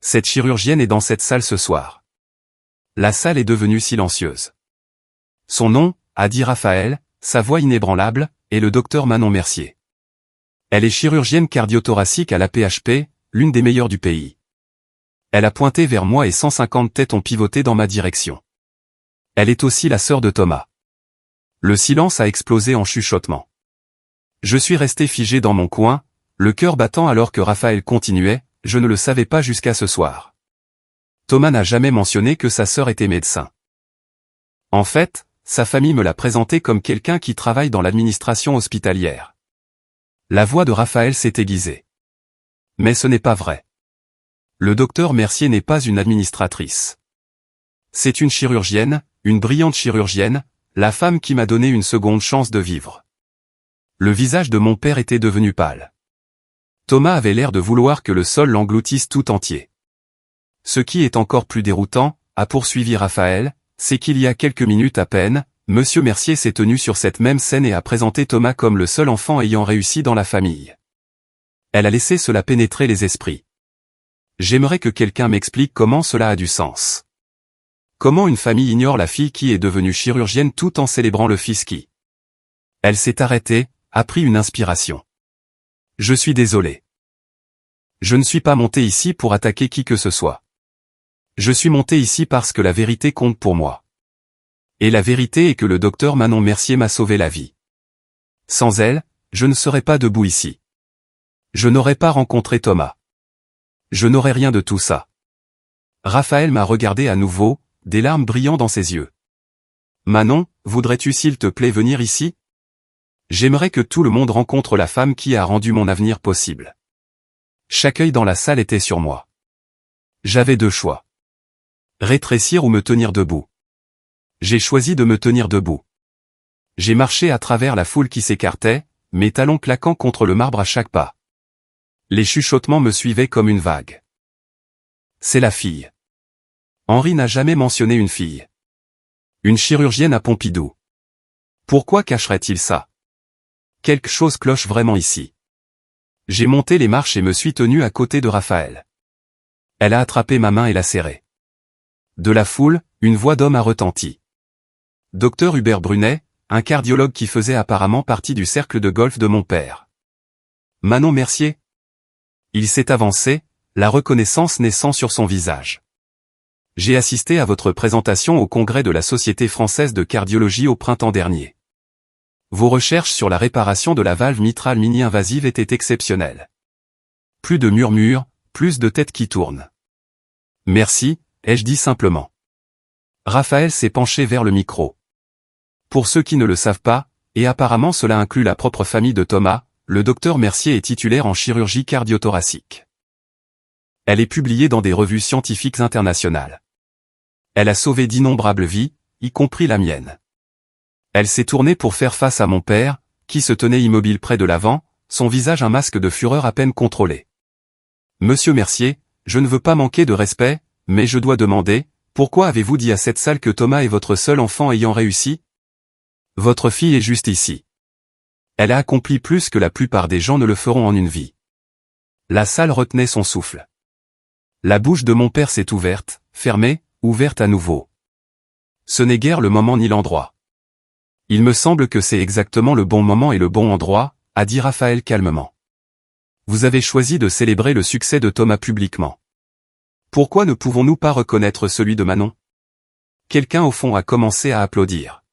Cette chirurgienne est dans cette salle ce soir. La salle est devenue silencieuse. Son nom, a dit Raphaël, sa voix inébranlable, est le docteur Manon Mercier. Elle est chirurgienne cardiothoracique à la PHP, l'une des meilleures du pays. Elle a pointé vers moi et 150 têtes ont pivoté dans ma direction. Elle est aussi la sœur de Thomas. Le silence a explosé en chuchotement. Je suis resté figé dans mon coin, le cœur battant alors que Raphaël continuait, je ne le savais pas jusqu'à ce soir. Thomas n'a jamais mentionné que sa sœur était médecin. En fait, sa famille me l'a présenté comme quelqu'un qui travaille dans l'administration hospitalière. La voix de Raphaël s'est aiguisée. Mais ce n'est pas vrai. Le docteur Mercier n'est pas une administratrice. C'est une chirurgienne, une brillante chirurgienne, la femme qui m'a donné une seconde chance de vivre. Le visage de mon père était devenu pâle. Thomas avait l'air de vouloir que le sol l'engloutisse tout entier. Ce qui est encore plus déroutant, a poursuivi Raphaël, c'est qu'il y a quelques minutes à peine, Monsieur Mercier s'est tenu sur cette même scène et a présenté Thomas comme le seul enfant ayant réussi dans la famille. Elle a laissé cela pénétrer les esprits. J'aimerais que quelqu'un m'explique comment cela a du sens. Comment une famille ignore la fille qui est devenue chirurgienne tout en célébrant le fils qui... Elle s'est arrêtée, a pris une inspiration. Je suis désolé. Je ne suis pas monté ici pour attaquer qui que ce soit. Je suis monté ici parce que la vérité compte pour moi. Et la vérité est que le docteur Manon Mercier m'a sauvé la vie. Sans elle, je ne serais pas debout ici. Je n'aurais pas rencontré Thomas. Je n'aurais rien de tout ça. Raphaël m'a regardé à nouveau, des larmes brillant dans ses yeux. Manon, voudrais-tu s'il te plaît venir ici? J'aimerais que tout le monde rencontre la femme qui a rendu mon avenir possible. Chaque œil dans la salle était sur moi. J'avais deux choix. Rétrécir ou me tenir debout. J'ai choisi de me tenir debout. J'ai marché à travers la foule qui s'écartait, mes talons claquant contre le marbre à chaque pas. Les chuchotements me suivaient comme une vague. C'est la fille. Henri n'a jamais mentionné une fille. Une chirurgienne à Pompidou. Pourquoi cacherait-il ça? Quelque chose cloche vraiment ici. J'ai monté les marches et me suis tenu à côté de Raphaël. Elle a attrapé ma main et l'a serrée. De la foule, une voix d'homme a retenti. Docteur Hubert Brunet, un cardiologue qui faisait apparemment partie du cercle de golf de mon père. Manon Mercier. Il s'est avancé, la reconnaissance naissant sur son visage. J'ai assisté à votre présentation au congrès de la Société française de cardiologie au printemps dernier. Vos recherches sur la réparation de la valve mitrale mini-invasive étaient exceptionnelles. Plus de murmures, plus de têtes qui tournent. Merci, ai-je dit simplement. Raphaël s'est penché vers le micro. Pour ceux qui ne le savent pas, et apparemment cela inclut la propre famille de Thomas, le docteur Mercier est titulaire en chirurgie cardiothoracique. Elle est publiée dans des revues scientifiques internationales. Elle a sauvé d'innombrables vies, y compris la mienne. Elle s'est tournée pour faire face à mon père, qui se tenait immobile près de l'avant, son visage un masque de fureur à peine contrôlé. Monsieur Mercier, je ne veux pas manquer de respect, mais je dois demander, pourquoi avez-vous dit à cette salle que Thomas est votre seul enfant ayant réussi? Votre fille est juste ici. Elle a accompli plus que la plupart des gens ne le feront en une vie. La salle retenait son souffle. La bouche de mon père s'est ouverte, fermée, ouverte à nouveau. Ce n'est guère le moment ni l'endroit. Il me semble que c'est exactement le bon moment et le bon endroit, a dit Raphaël calmement. Vous avez choisi de célébrer le succès de Thomas publiquement. Pourquoi ne pouvons-nous pas reconnaître celui de Manon? Quelqu'un au fond a commencé à applaudir.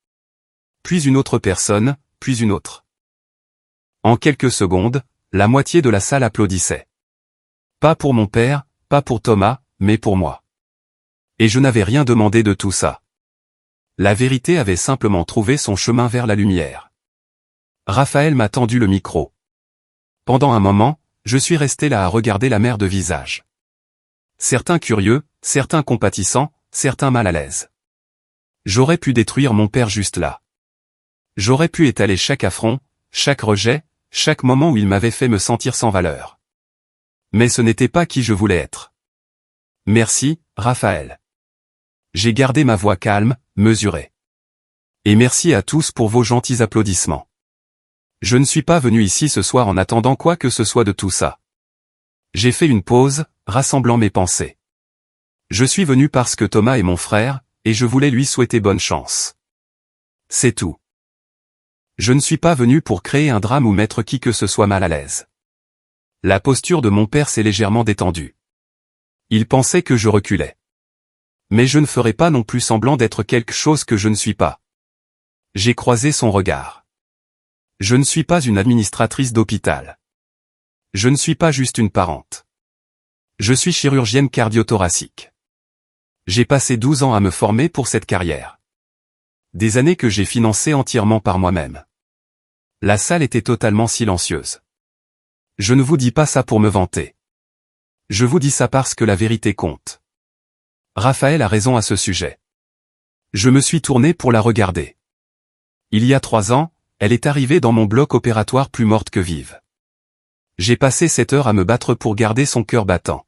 Puis une autre personne, puis une autre. En quelques secondes, la moitié de la salle applaudissait. Pas pour mon père, pas pour Thomas, mais pour moi. Et je n'avais rien demandé de tout ça. La vérité avait simplement trouvé son chemin vers la lumière. Raphaël m'a tendu le micro. Pendant un moment, je suis resté là à regarder la mer de visages. Certains curieux, certains compatissants, certains mal à l'aise. J'aurais pu détruire mon père juste là. J'aurais pu étaler chaque affront, chaque rejet, chaque moment où il m'avait fait me sentir sans valeur. Mais ce n'était pas qui je voulais être. Merci, Raphaël. J'ai gardé ma voix calme, mesurée. Et merci à tous pour vos gentils applaudissements. Je ne suis pas venu ici ce soir en attendant quoi que ce soit de tout ça. J'ai fait une pause, rassemblant mes pensées. Je suis venu parce que Thomas est mon frère, et je voulais lui souhaiter bonne chance. C'est tout. Je ne suis pas venu pour créer un drame ou mettre qui que ce soit mal à l'aise. La posture de mon père s'est légèrement détendue. Il pensait que je reculais. Mais je ne ferai pas non plus semblant d'être quelque chose que je ne suis pas. J'ai croisé son regard. Je ne suis pas une administratrice d'hôpital. Je ne suis pas juste une parente. Je suis chirurgienne cardio-thoracique. J'ai passé 12 ans à me former pour cette carrière. Des années que j'ai financées entièrement par moi-même. La salle était totalement silencieuse. Je ne vous dis pas ça pour me vanter. Je vous dis ça parce que la vérité compte. Raphaël a raison à ce sujet. Je me suis tourné pour la regarder. Il y a 3 ans, elle est arrivée dans mon bloc opératoire plus morte que vive. J'ai passé 7 heures à me battre pour garder son cœur battant.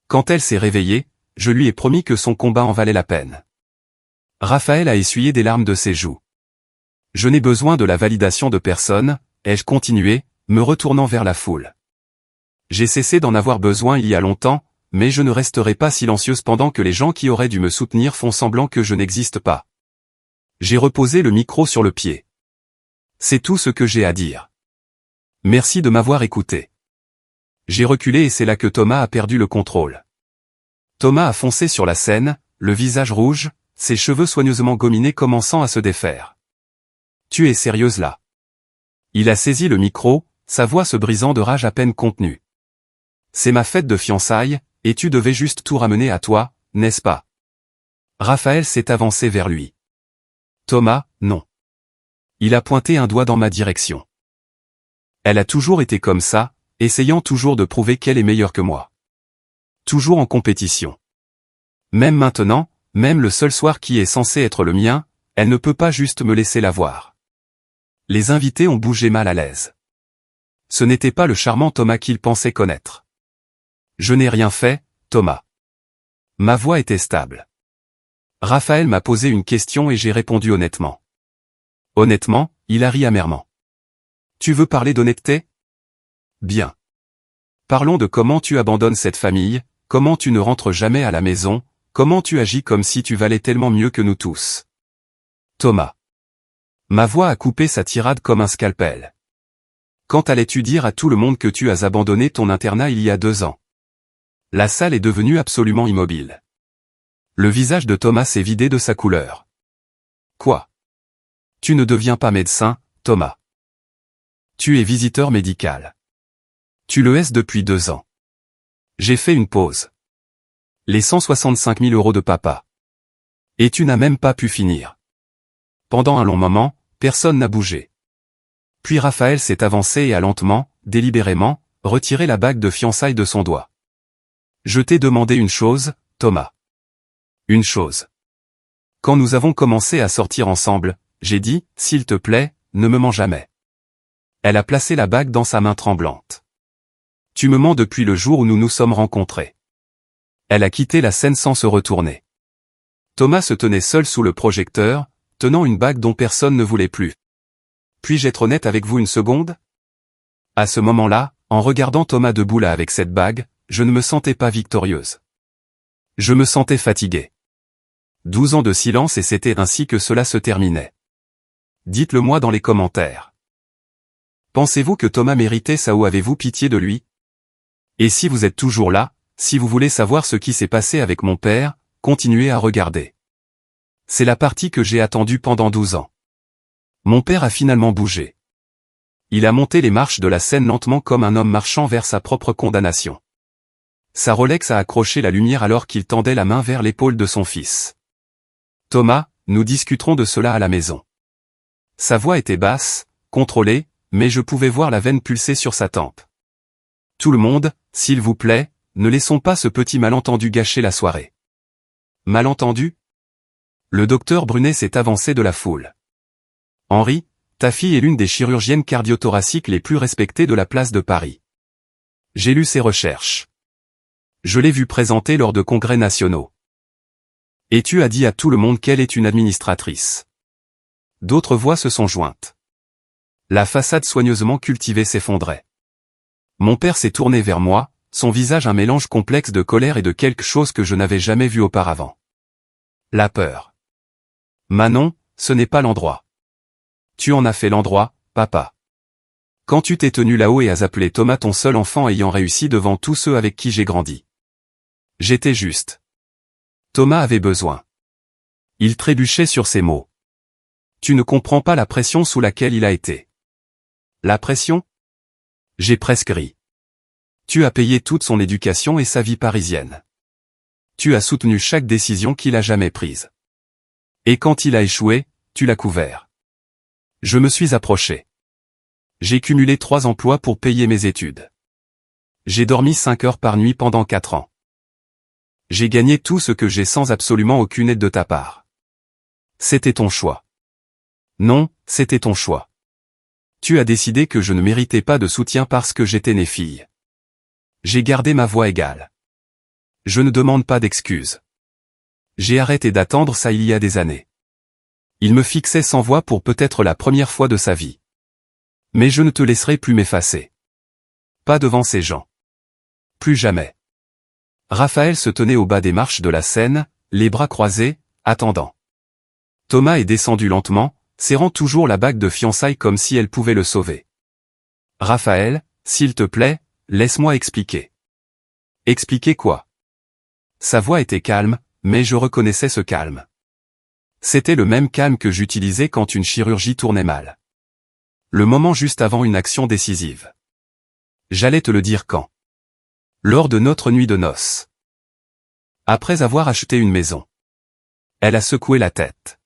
Quand elle s'est réveillée, je lui ai promis que son combat en valait la peine. Raphaël a essuyé des larmes de ses joues. Je n'ai besoin de la validation de personne, ai-je continué, me retournant vers la foule. J'ai cessé d'en avoir besoin il y a longtemps, mais je ne resterai pas silencieuse pendant que les gens qui auraient dû me soutenir font semblant que je n'existe pas. J'ai reposé le micro sur le pied. C'est tout ce que j'ai à dire. Merci de m'avoir écouté. J'ai reculé et c'est là que Thomas a perdu le contrôle. Thomas a foncé sur la scène, le visage rouge, ses cheveux soigneusement gominés commençant à se défaire. Tu es sérieuse là? Il a saisi le micro, sa voix se brisant de rage à peine contenue. C'est ma fête de fiançailles, et tu devais juste tout ramener à toi, n'est-ce pas? Raphaël s'est avancé vers lui. Thomas, non. Il a pointé un doigt dans ma direction. Elle a toujours été comme ça, essayant toujours de prouver qu'elle est meilleure que moi. Toujours en compétition. Même maintenant, même le seul soir qui est censé être le mien, elle ne peut pas juste me laisser la voir. Les invités ont bougé mal à l'aise. Ce n'était pas le charmant Thomas qu'ils pensaient connaître. Je n'ai rien fait, Thomas. Ma voix était stable. Raphaël m'a posé une question et j'ai répondu honnêtement. Honnêtement, il a ri amèrement. Tu veux parler d'honnêteté? Bien. Parlons de comment tu abandonnes cette famille, comment tu ne rentres jamais à la maison, comment tu agis comme si tu valais tellement mieux que nous tous. Thomas. Ma voix a coupé sa tirade comme un scalpel. Quand allais-tu dire à tout le monde que tu as abandonné ton internat il y a 2 ans? La salle est devenue absolument immobile. Le visage de Thomas s'est vidé de sa couleur. Quoi? Tu ne deviens pas médecin, Thomas. Tu es visiteur médical. Tu le es depuis 2 ans. J'ai fait une pause. Les 165 000 € de papa. Et tu n'as même pas pu finir. Pendant un long moment, personne n'a bougé. Puis Raphaël s'est avancé et a lentement, délibérément, retiré la bague de fiançailles de son doigt. Je t'ai demandé une chose, Thomas. Une chose. Quand nous avons commencé à sortir ensemble, j'ai dit, s'il te plaît, ne me mens jamais. Elle a placé la bague dans sa main tremblante. Tu me mens depuis le jour où nous nous sommes rencontrés. Elle a quitté la scène sans se retourner. Thomas se tenait seul sous le projecteur, tenant une bague dont personne ne voulait plus. Puis-je être honnête avec vous une seconde? À ce moment-là, en regardant Thomas debout là avec cette bague, je ne me sentais pas victorieuse. Je me sentais fatigué. 12 ans de silence et c'était ainsi que cela se terminait. Dites-le moi dans les commentaires. Pensez-vous que Thomas méritait ça ou avez-vous pitié de lui? Et si vous êtes toujours là, si vous voulez savoir ce qui s'est passé avec mon père, continuez à regarder. C'est la partie que j'ai attendue pendant 12 ans. Mon père a finalement bougé. Il a monté les marches de la scène lentement comme un homme marchant vers sa propre condamnation. Sa Rolex a accroché la lumière alors qu'il tendait la main vers l'épaule de son fils. Thomas, nous discuterons de cela à la maison. Sa voix était basse, contrôlée, mais je pouvais voir la veine pulser sur sa tempe. Tout le monde, s'il vous plaît, ne laissons pas ce petit malentendu gâcher la soirée. Malentendu? Le docteur Brunet s'est avancé de la foule. Henri, ta fille est l'une des chirurgiennes cardiothoraciques les plus respectées de la place de Paris. J'ai lu ses recherches. Je l'ai vue présenter lors de congrès nationaux. Et tu as dit à tout le monde qu'elle est une administratrice. D'autres voix se sont jointes. La façade soigneusement cultivée s'effondrait. Mon père s'est tourné vers moi, son visage un mélange complexe de colère et de quelque chose que je n'avais jamais vu auparavant. La peur. Manon, ce n'est pas l'endroit. Tu en as fait l'endroit, papa. Quand tu t'es tenu là-haut et as appelé Thomas ton seul enfant ayant réussi devant tous ceux avec qui j'ai grandi. J'étais juste. Thomas avait besoin. Il trébuchait sur ses mots. Tu ne comprends pas la pression sous laquelle il a été. La pression? J'ai presque ri. Tu as payé toute son éducation et sa vie parisienne. Tu as soutenu chaque décision qu'il a jamais prise. Et quand il a échoué, tu l'as couvert. Je me suis approché. J'ai cumulé 3 emplois pour payer mes études. J'ai dormi 5 heures par nuit pendant 4 ans. J'ai gagné tout ce que j'ai sans absolument aucune aide de ta part. C'était ton choix. Non, c'était ton choix. Tu as décidé que je ne méritais pas de soutien parce que j'étais née fille. J'ai gardé ma voix égale. Je ne demande pas d'excuses. J'ai arrêté d'attendre ça il y a des années. Il me fixait sans voix pour peut-être la première fois de sa vie. Mais je ne te laisserai plus m'effacer. Pas devant ces gens. Plus jamais. Raphaël se tenait au bas des marches de la Seine, les bras croisés, attendant. Thomas est descendu lentement, serrant toujours la bague de fiançailles comme si elle pouvait le sauver. Raphaël, s'il te plaît, laisse-moi expliquer. Expliquer quoi? Sa voix était calme, mais je reconnaissais ce calme. C'était le même calme que j'utilisais quand une chirurgie tournait mal. Le moment juste avant une action décisive. J'allais te le dire quand. Lors de notre nuit de noces. Après avoir acheté une maison. Elle a secoué la tête.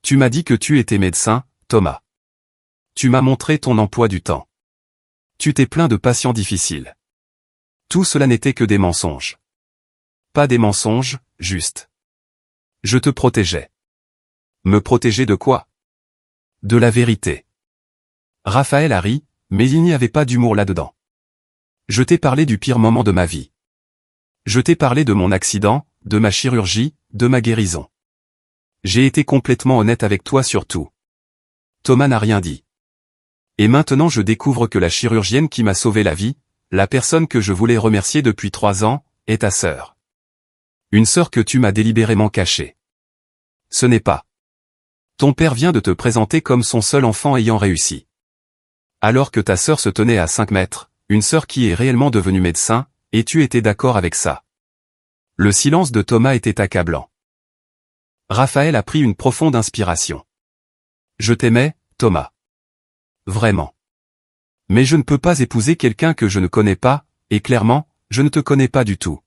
Tu m'as dit que tu étais médecin, Thomas. Tu m'as montré ton emploi du temps. Tu t'es plaint de patients difficiles. Tout cela n'était que des mensonges. Pas des mensonges, juste. Je te protégeais. Me protéger de quoi? De la vérité. Raphaël a ri, mais il n'y avait pas d'humour là-dedans. Je t'ai parlé du pire moment de ma vie. Je t'ai parlé de mon accident, de ma chirurgie, de ma guérison. J'ai été complètement honnête avec toi sur tout. Thomas n'a rien dit. Et maintenant je découvre que la chirurgienne qui m'a sauvé la vie, la personne que je voulais remercier depuis 3 ans, est ta sœur. Une sœur que tu m'as délibérément cachée. Ce n'est pas. Ton père vient de te présenter comme son seul enfant ayant réussi. Alors que ta sœur se tenait à 5 mètres, une sœur qui est réellement devenue médecin, et tu étais d'accord avec ça. Le silence de Thomas était accablant. Raphaël a pris une profonde inspiration. Je t'aimais, Thomas. Vraiment. Mais je ne peux pas épouser quelqu'un que je ne connais pas, et clairement, je ne te connais pas du tout.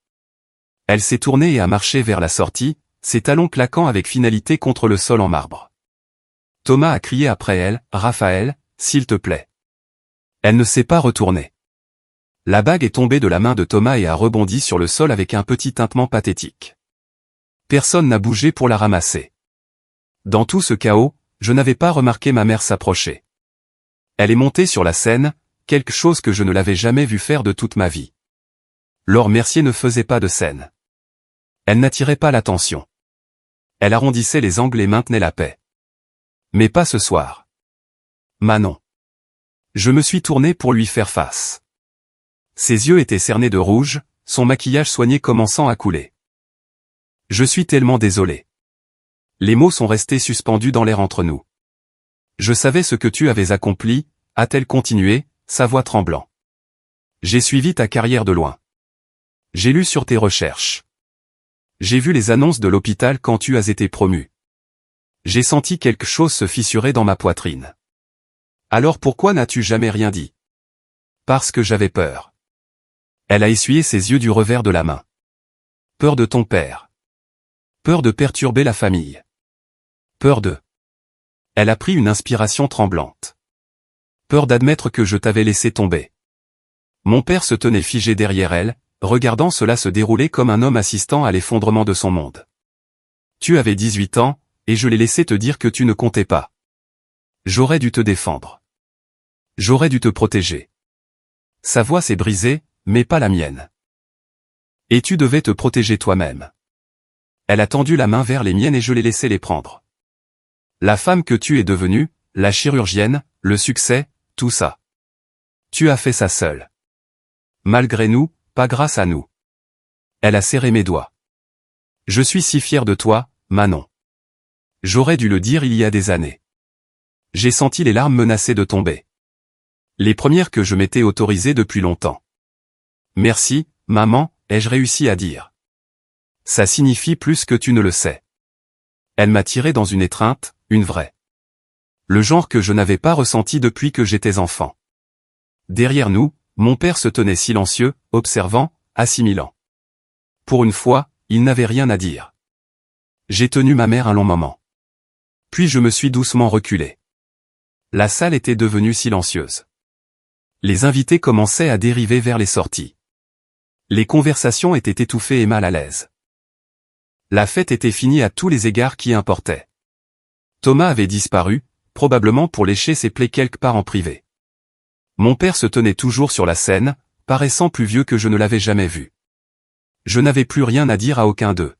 Elle s'est tournée et a marché vers la sortie, ses talons claquant avec finalité contre le sol en marbre. Thomas a crié après elle, Raphaël, s'il te plaît. Elle ne s'est pas retournée. La bague est tombée de la main de Thomas et a rebondi sur le sol avec un petit tintement pathétique. Personne n'a bougé pour la ramasser. Dans tout ce chaos, je n'avais pas remarqué ma mère s'approcher. Elle est montée sur la scène, quelque chose que je ne l'avais jamais vu faire de toute ma vie. Laure Mercier ne faisait pas de scène. Elle n'attirait pas l'attention. Elle arrondissait les angles et maintenait la paix. Mais pas ce soir. Manon. Je me suis tourné pour lui faire face. Ses yeux étaient cernés de rouge, son maquillage soigné commençant à couler. Je suis tellement désolé. Les mots sont restés suspendus dans l'air entre nous. Je savais ce que tu avais accompli, a-t-elle continué, sa voix tremblant. J'ai suivi ta carrière de loin. J'ai lu sur tes recherches. J'ai vu les annonces de l'hôpital quand tu as été promu. J'ai senti quelque chose se fissurer dans ma poitrine. Alors pourquoi n'as-tu jamais rien dit? Parce que j'avais peur. Elle a essuyé ses yeux du revers de la main. Peur de ton père. Peur de perturber la famille. Peur de... Elle a pris une inspiration tremblante. Peur d'admettre que je t'avais laissé tomber. Mon père se tenait figé derrière elle, regardant cela se dérouler comme un homme assistant à l'effondrement de son monde. Tu avais 18 ans, et je l'ai laissé te dire que tu ne comptais pas. J'aurais dû te défendre. J'aurais dû te protéger. Sa voix s'est brisée, mais pas la mienne. Et tu devais te protéger toi-même. Elle a tendu la main vers les miennes et je l'ai laissé les prendre. La femme que tu es devenue, la chirurgienne, le succès, tout ça. Tu as fait ça seule. Malgré nous, pas grâce à nous. Elle a serré mes doigts. Je suis si fier de toi, Manon. J'aurais dû le dire il y a des années. J'ai senti les larmes menacer de tomber. Les premières que je m'étais autorisées depuis longtemps. Merci, maman, ai-je réussi à dire. Ça signifie plus que tu ne le sais. Elle m'a tiré dans une étreinte, une vraie. Le genre que je n'avais pas ressenti depuis que j'étais enfant. Derrière nous, mon père se tenait silencieux, observant, assimilant. Pour une fois, il n'avait rien à dire. J'ai tenu ma mère un long moment. Puis je me suis doucement reculé. La salle était devenue silencieuse. Les invités commençaient à dériver vers les sorties. Les conversations étaient étouffées et mal à l'aise. La fête était finie à tous les égards qui importaient. Thomas avait disparu, probablement pour lécher ses plaies quelque part en privé. Mon père se tenait toujours sur la scène, paraissant plus vieux que je ne l'avais jamais vu. Je n'avais plus rien à dire à aucun d'eux.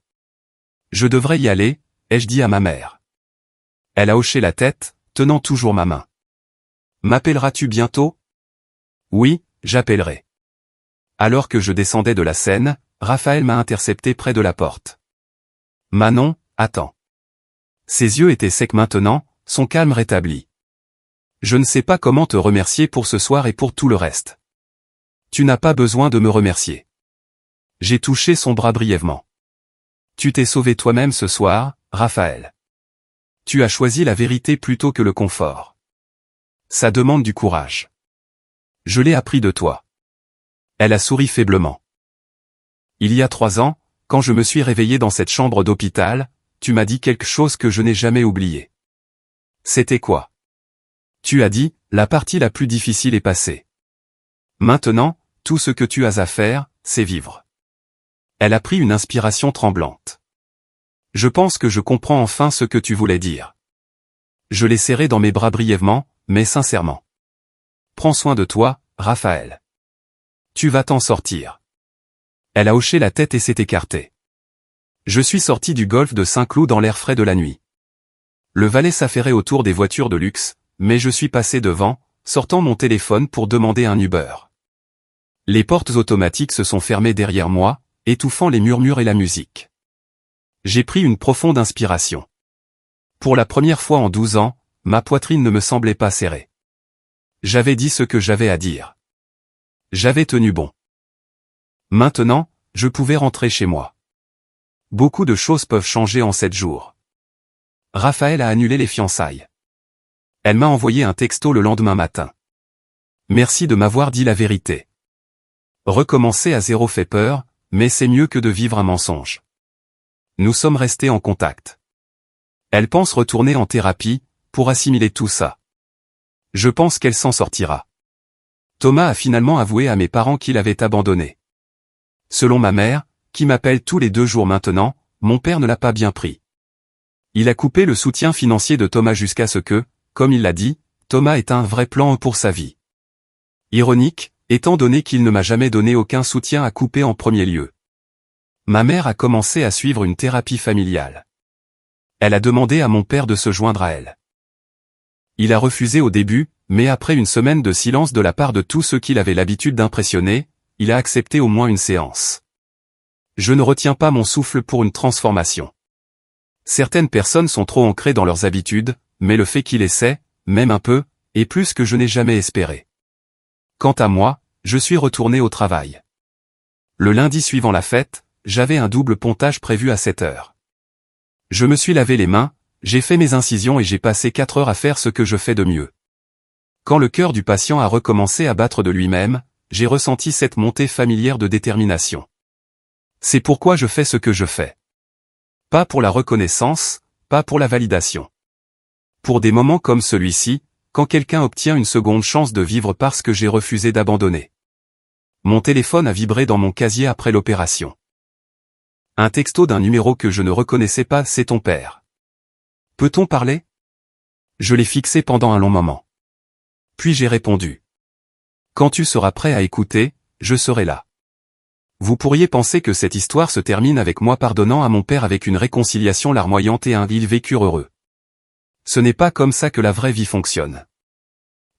Je devrais y aller, ai-je dit à ma mère. Elle a hoché la tête, tenant toujours ma main. M'appelleras-tu bientôt? Oui, j'appellerai. Alors que je descendais de la scène, Raphaël m'a intercepté près de la porte. Manon, attends. Ses yeux étaient secs maintenant, son calme rétabli. Je ne sais pas comment te remercier pour ce soir et pour tout le reste. Tu n'as pas besoin de me remercier. J'ai touché son bras brièvement. Tu t'es sauvé toi-même ce soir, Raphaël. Tu as choisi la vérité plutôt que le confort. Ça demande du courage. Je l'ai appris de toi. Elle a souri faiblement. Il y a 3 ans, quand je me suis réveillé dans cette chambre d'hôpital, tu m'as dit quelque chose que je n'ai jamais oublié. C'était quoi? Tu as dit, la partie la plus difficile est passée. Maintenant, tout ce que tu as à faire, c'est vivre. Elle a pris une inspiration tremblante. Je pense que je comprends enfin ce que tu voulais dire. Je l'ai serré dans mes bras brièvement, mais sincèrement. Prends soin de toi, Raphaël. Tu vas t'en sortir. Elle a hoché la tête et s'est écartée. Je suis sorti du golfe de Saint-Cloud dans l'air frais de la nuit. Le valet s'affairait autour des voitures de luxe, mais je suis passé devant, sortant mon téléphone pour demander un Uber. Les portes automatiques se sont fermées derrière moi, étouffant les murmures et la musique. J'ai pris une profonde inspiration. Pour la première fois en 12 ans, ma poitrine ne me semblait pas serrée. J'avais dit ce que j'avais à dire. J'avais tenu bon. Maintenant, je pouvais rentrer chez moi. Beaucoup de choses peuvent changer en 7 jours. Raphaël a annulé les fiançailles. Elle m'a envoyé un texto le lendemain matin. Merci de m'avoir dit la vérité. Recommencer à zéro fait peur, mais c'est mieux que de vivre un mensonge. Nous sommes restés en contact. Elle pense retourner en thérapie, pour assimiler tout ça. Je pense qu'elle s'en sortira. Thomas a finalement avoué à mes parents qu'il avait abandonné. Selon ma mère, qui m'appelle tous les 2 jours maintenant, mon père ne l'a pas bien pris. Il a coupé le soutien financier de Thomas jusqu'à ce que, comme il l'a dit, Thomas ait un vrai plan pour sa vie. Ironique, étant donné qu'il ne m'a jamais donné aucun soutien à couper en premier lieu. Ma mère a commencé à suivre une thérapie familiale. Elle a demandé à mon père de se joindre à elle. Il a refusé au début, mais après une semaine de silence de la part de tous ceux qu'il avait l'habitude d'impressionner, il a accepté au moins une séance. Je ne retiens pas mon souffle pour une transformation. Certaines personnes sont trop ancrées dans leurs habitudes, mais le fait qu'il essaie, même un peu, est plus que je n'ai jamais espéré. Quant à moi, je suis retourné au travail. Le lundi suivant la fête, j'avais un double pontage prévu à 7 heures. Je me suis lavé les mains, j'ai fait mes incisions et j'ai passé 4 heures à faire ce que je fais de mieux. Quand le cœur du patient a recommencé à battre de lui-même, j'ai ressenti cette montée familière de détermination. C'est pourquoi je fais ce que je fais. Pas pour la reconnaissance, pas pour la validation. Pour des moments comme celui-ci, quand quelqu'un obtient une seconde chance de vivre parce que j'ai refusé d'abandonner. Mon téléphone a vibré dans mon casier après l'opération. Un texto d'un numéro que je ne reconnaissais pas, c'est ton père. Peut-on parler? Je l'ai fixé pendant un long moment. Puis j'ai répondu. Quand tu seras prêt à écouter, je serai là. Vous pourriez penser que cette histoire se termine avec moi pardonnant à mon père avec une réconciliation larmoyante et un ils vécurent heureux. Ce n'est pas comme ça que la vraie vie fonctionne.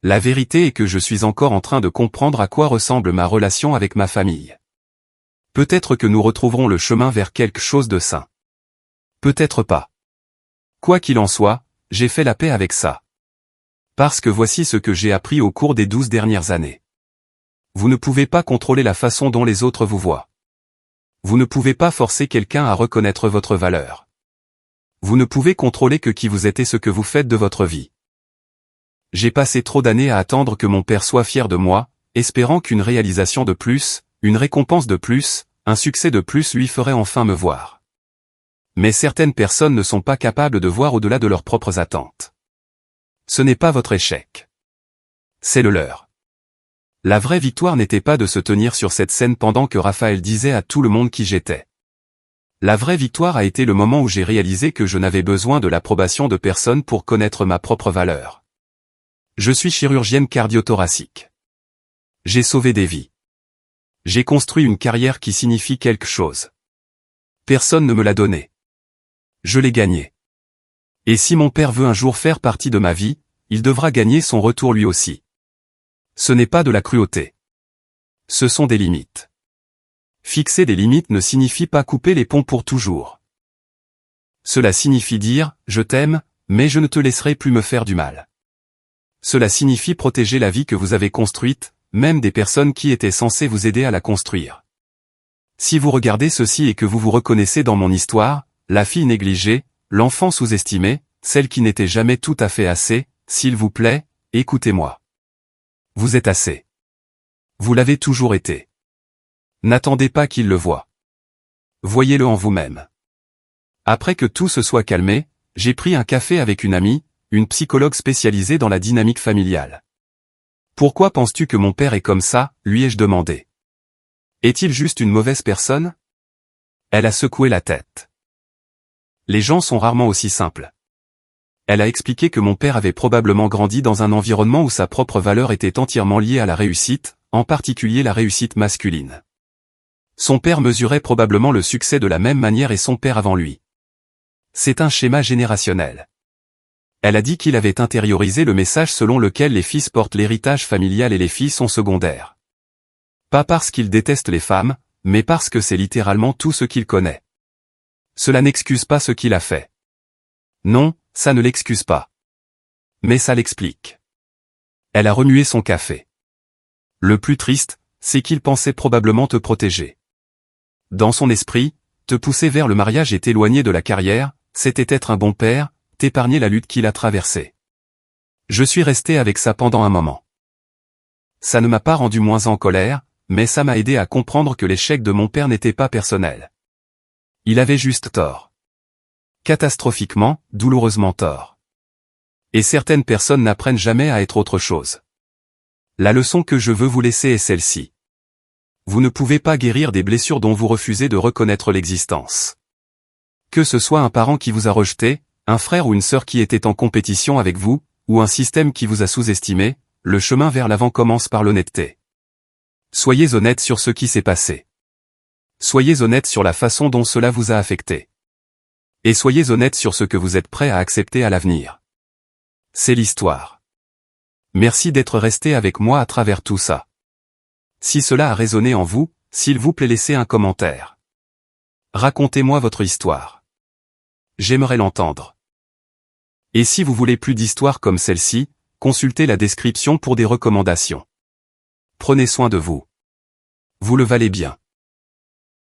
La vérité est que je suis encore en train de comprendre à quoi ressemble ma relation avec ma famille. Peut-être que nous retrouverons le chemin vers quelque chose de sain. Peut-être pas. Quoi qu'il en soit, j'ai fait la paix avec ça. Parce que voici ce que j'ai appris au cours des 12 dernières années. Vous ne pouvez pas contrôler la façon dont les autres vous voient. Vous ne pouvez pas forcer quelqu'un à reconnaître votre valeur. Vous ne pouvez contrôler que qui vous êtes et ce que vous faites de votre vie. J'ai passé trop d'années à attendre que mon père soit fier de moi, espérant qu'une réalisation de plus, une récompense de plus, un succès de plus lui ferait enfin me voir. Mais certaines personnes ne sont pas capables de voir au-delà de leurs propres attentes. Ce n'est pas votre échec. C'est le leur. La vraie victoire n'était pas de se tenir sur cette scène pendant que Raphaël disait à tout le monde qui j'étais. La vraie victoire a été le moment où j'ai réalisé que je n'avais besoin de l'approbation de personne pour connaître ma propre valeur. Je suis chirurgienne cardio-thoracique. J'ai sauvé des vies. J'ai construit une carrière qui signifie quelque chose. Personne ne me l'a donnée. Je l'ai gagnée. Et si mon père veut un jour faire partie de ma vie, il devra gagner son retour lui aussi. Ce n'est pas de la cruauté. Ce sont des limites. Fixer des limites ne signifie pas couper les ponts pour toujours. Cela signifie dire « je t'aime, mais je ne te laisserai plus me faire du mal ». Cela signifie protéger la vie que vous avez construite, même des personnes qui étaient censées vous aider à la construire. Si vous regardez ceci et que vous vous reconnaissez dans mon histoire, la fille négligée, l'enfant sous-estimé, celle qui n'était jamais tout à fait assez, s'il vous plaît, écoutez-moi. Vous êtes assez. Vous l'avez toujours été. N'attendez pas qu'il le voie. Voyez-le en vous-même. Après que tout se soit calmé, j'ai pris un café avec une amie, une psychologue spécialisée dans la dynamique familiale. « Pourquoi penses-tu que mon père est comme ça ?» lui ai-je demandé. « Est-il juste une mauvaise personne ?» Elle a secoué la tête. Les gens sont rarement aussi simples. Elle a expliqué que mon père avait probablement grandi dans un environnement où sa propre valeur était entièrement liée à la réussite, en particulier la réussite masculine. Son père mesurait probablement le succès de la même manière et son père avant lui. C'est un schéma générationnel. Elle a dit qu'il avait intériorisé le message selon lequel les fils portent l'héritage familial et les filles sont secondaires. Pas parce qu'il déteste les femmes, mais parce que c'est littéralement tout ce qu'il connaît. Cela n'excuse pas ce qu'il a fait. Non, ça ne l'excuse pas. Mais ça l'explique. Elle a remué son café. Le plus triste, c'est qu'il pensait probablement te protéger. Dans son esprit, te pousser vers le mariage et t'éloigner de la carrière, c'était être un bon père, t'épargner la lutte qu'il a traversée. Je suis resté avec ça pendant un moment. Ça ne m'a pas rendu moins en colère, mais ça m'a aidé à comprendre que l'échec de mon père n'était pas personnel. Il avait juste tort. Catastrophiquement, douloureusement tort. Et certaines personnes n'apprennent jamais à être autre chose. La leçon que je veux vous laisser est celle-ci. Vous ne pouvez pas guérir des blessures dont vous refusez de reconnaître l'existence. Que ce soit un parent qui vous a rejeté, un frère ou une sœur qui était en compétition avec vous, ou un système qui vous a sous-estimé, le chemin vers l'avant commence par l'honnêteté. Soyez honnête sur ce qui s'est passé. Soyez honnête sur la façon dont cela vous a affecté. Et soyez honnête sur ce que vous êtes prêt à accepter à l'avenir. C'est l'histoire. Merci d'être resté avec moi à travers tout ça. Si cela a résonné en vous, s'il vous plaît laissez un commentaire. Racontez-moi votre histoire. J'aimerais l'entendre. Et si vous voulez plus d'histoires comme celle-ci, consultez la description pour des recommandations. Prenez soin de vous. Vous le valez bien.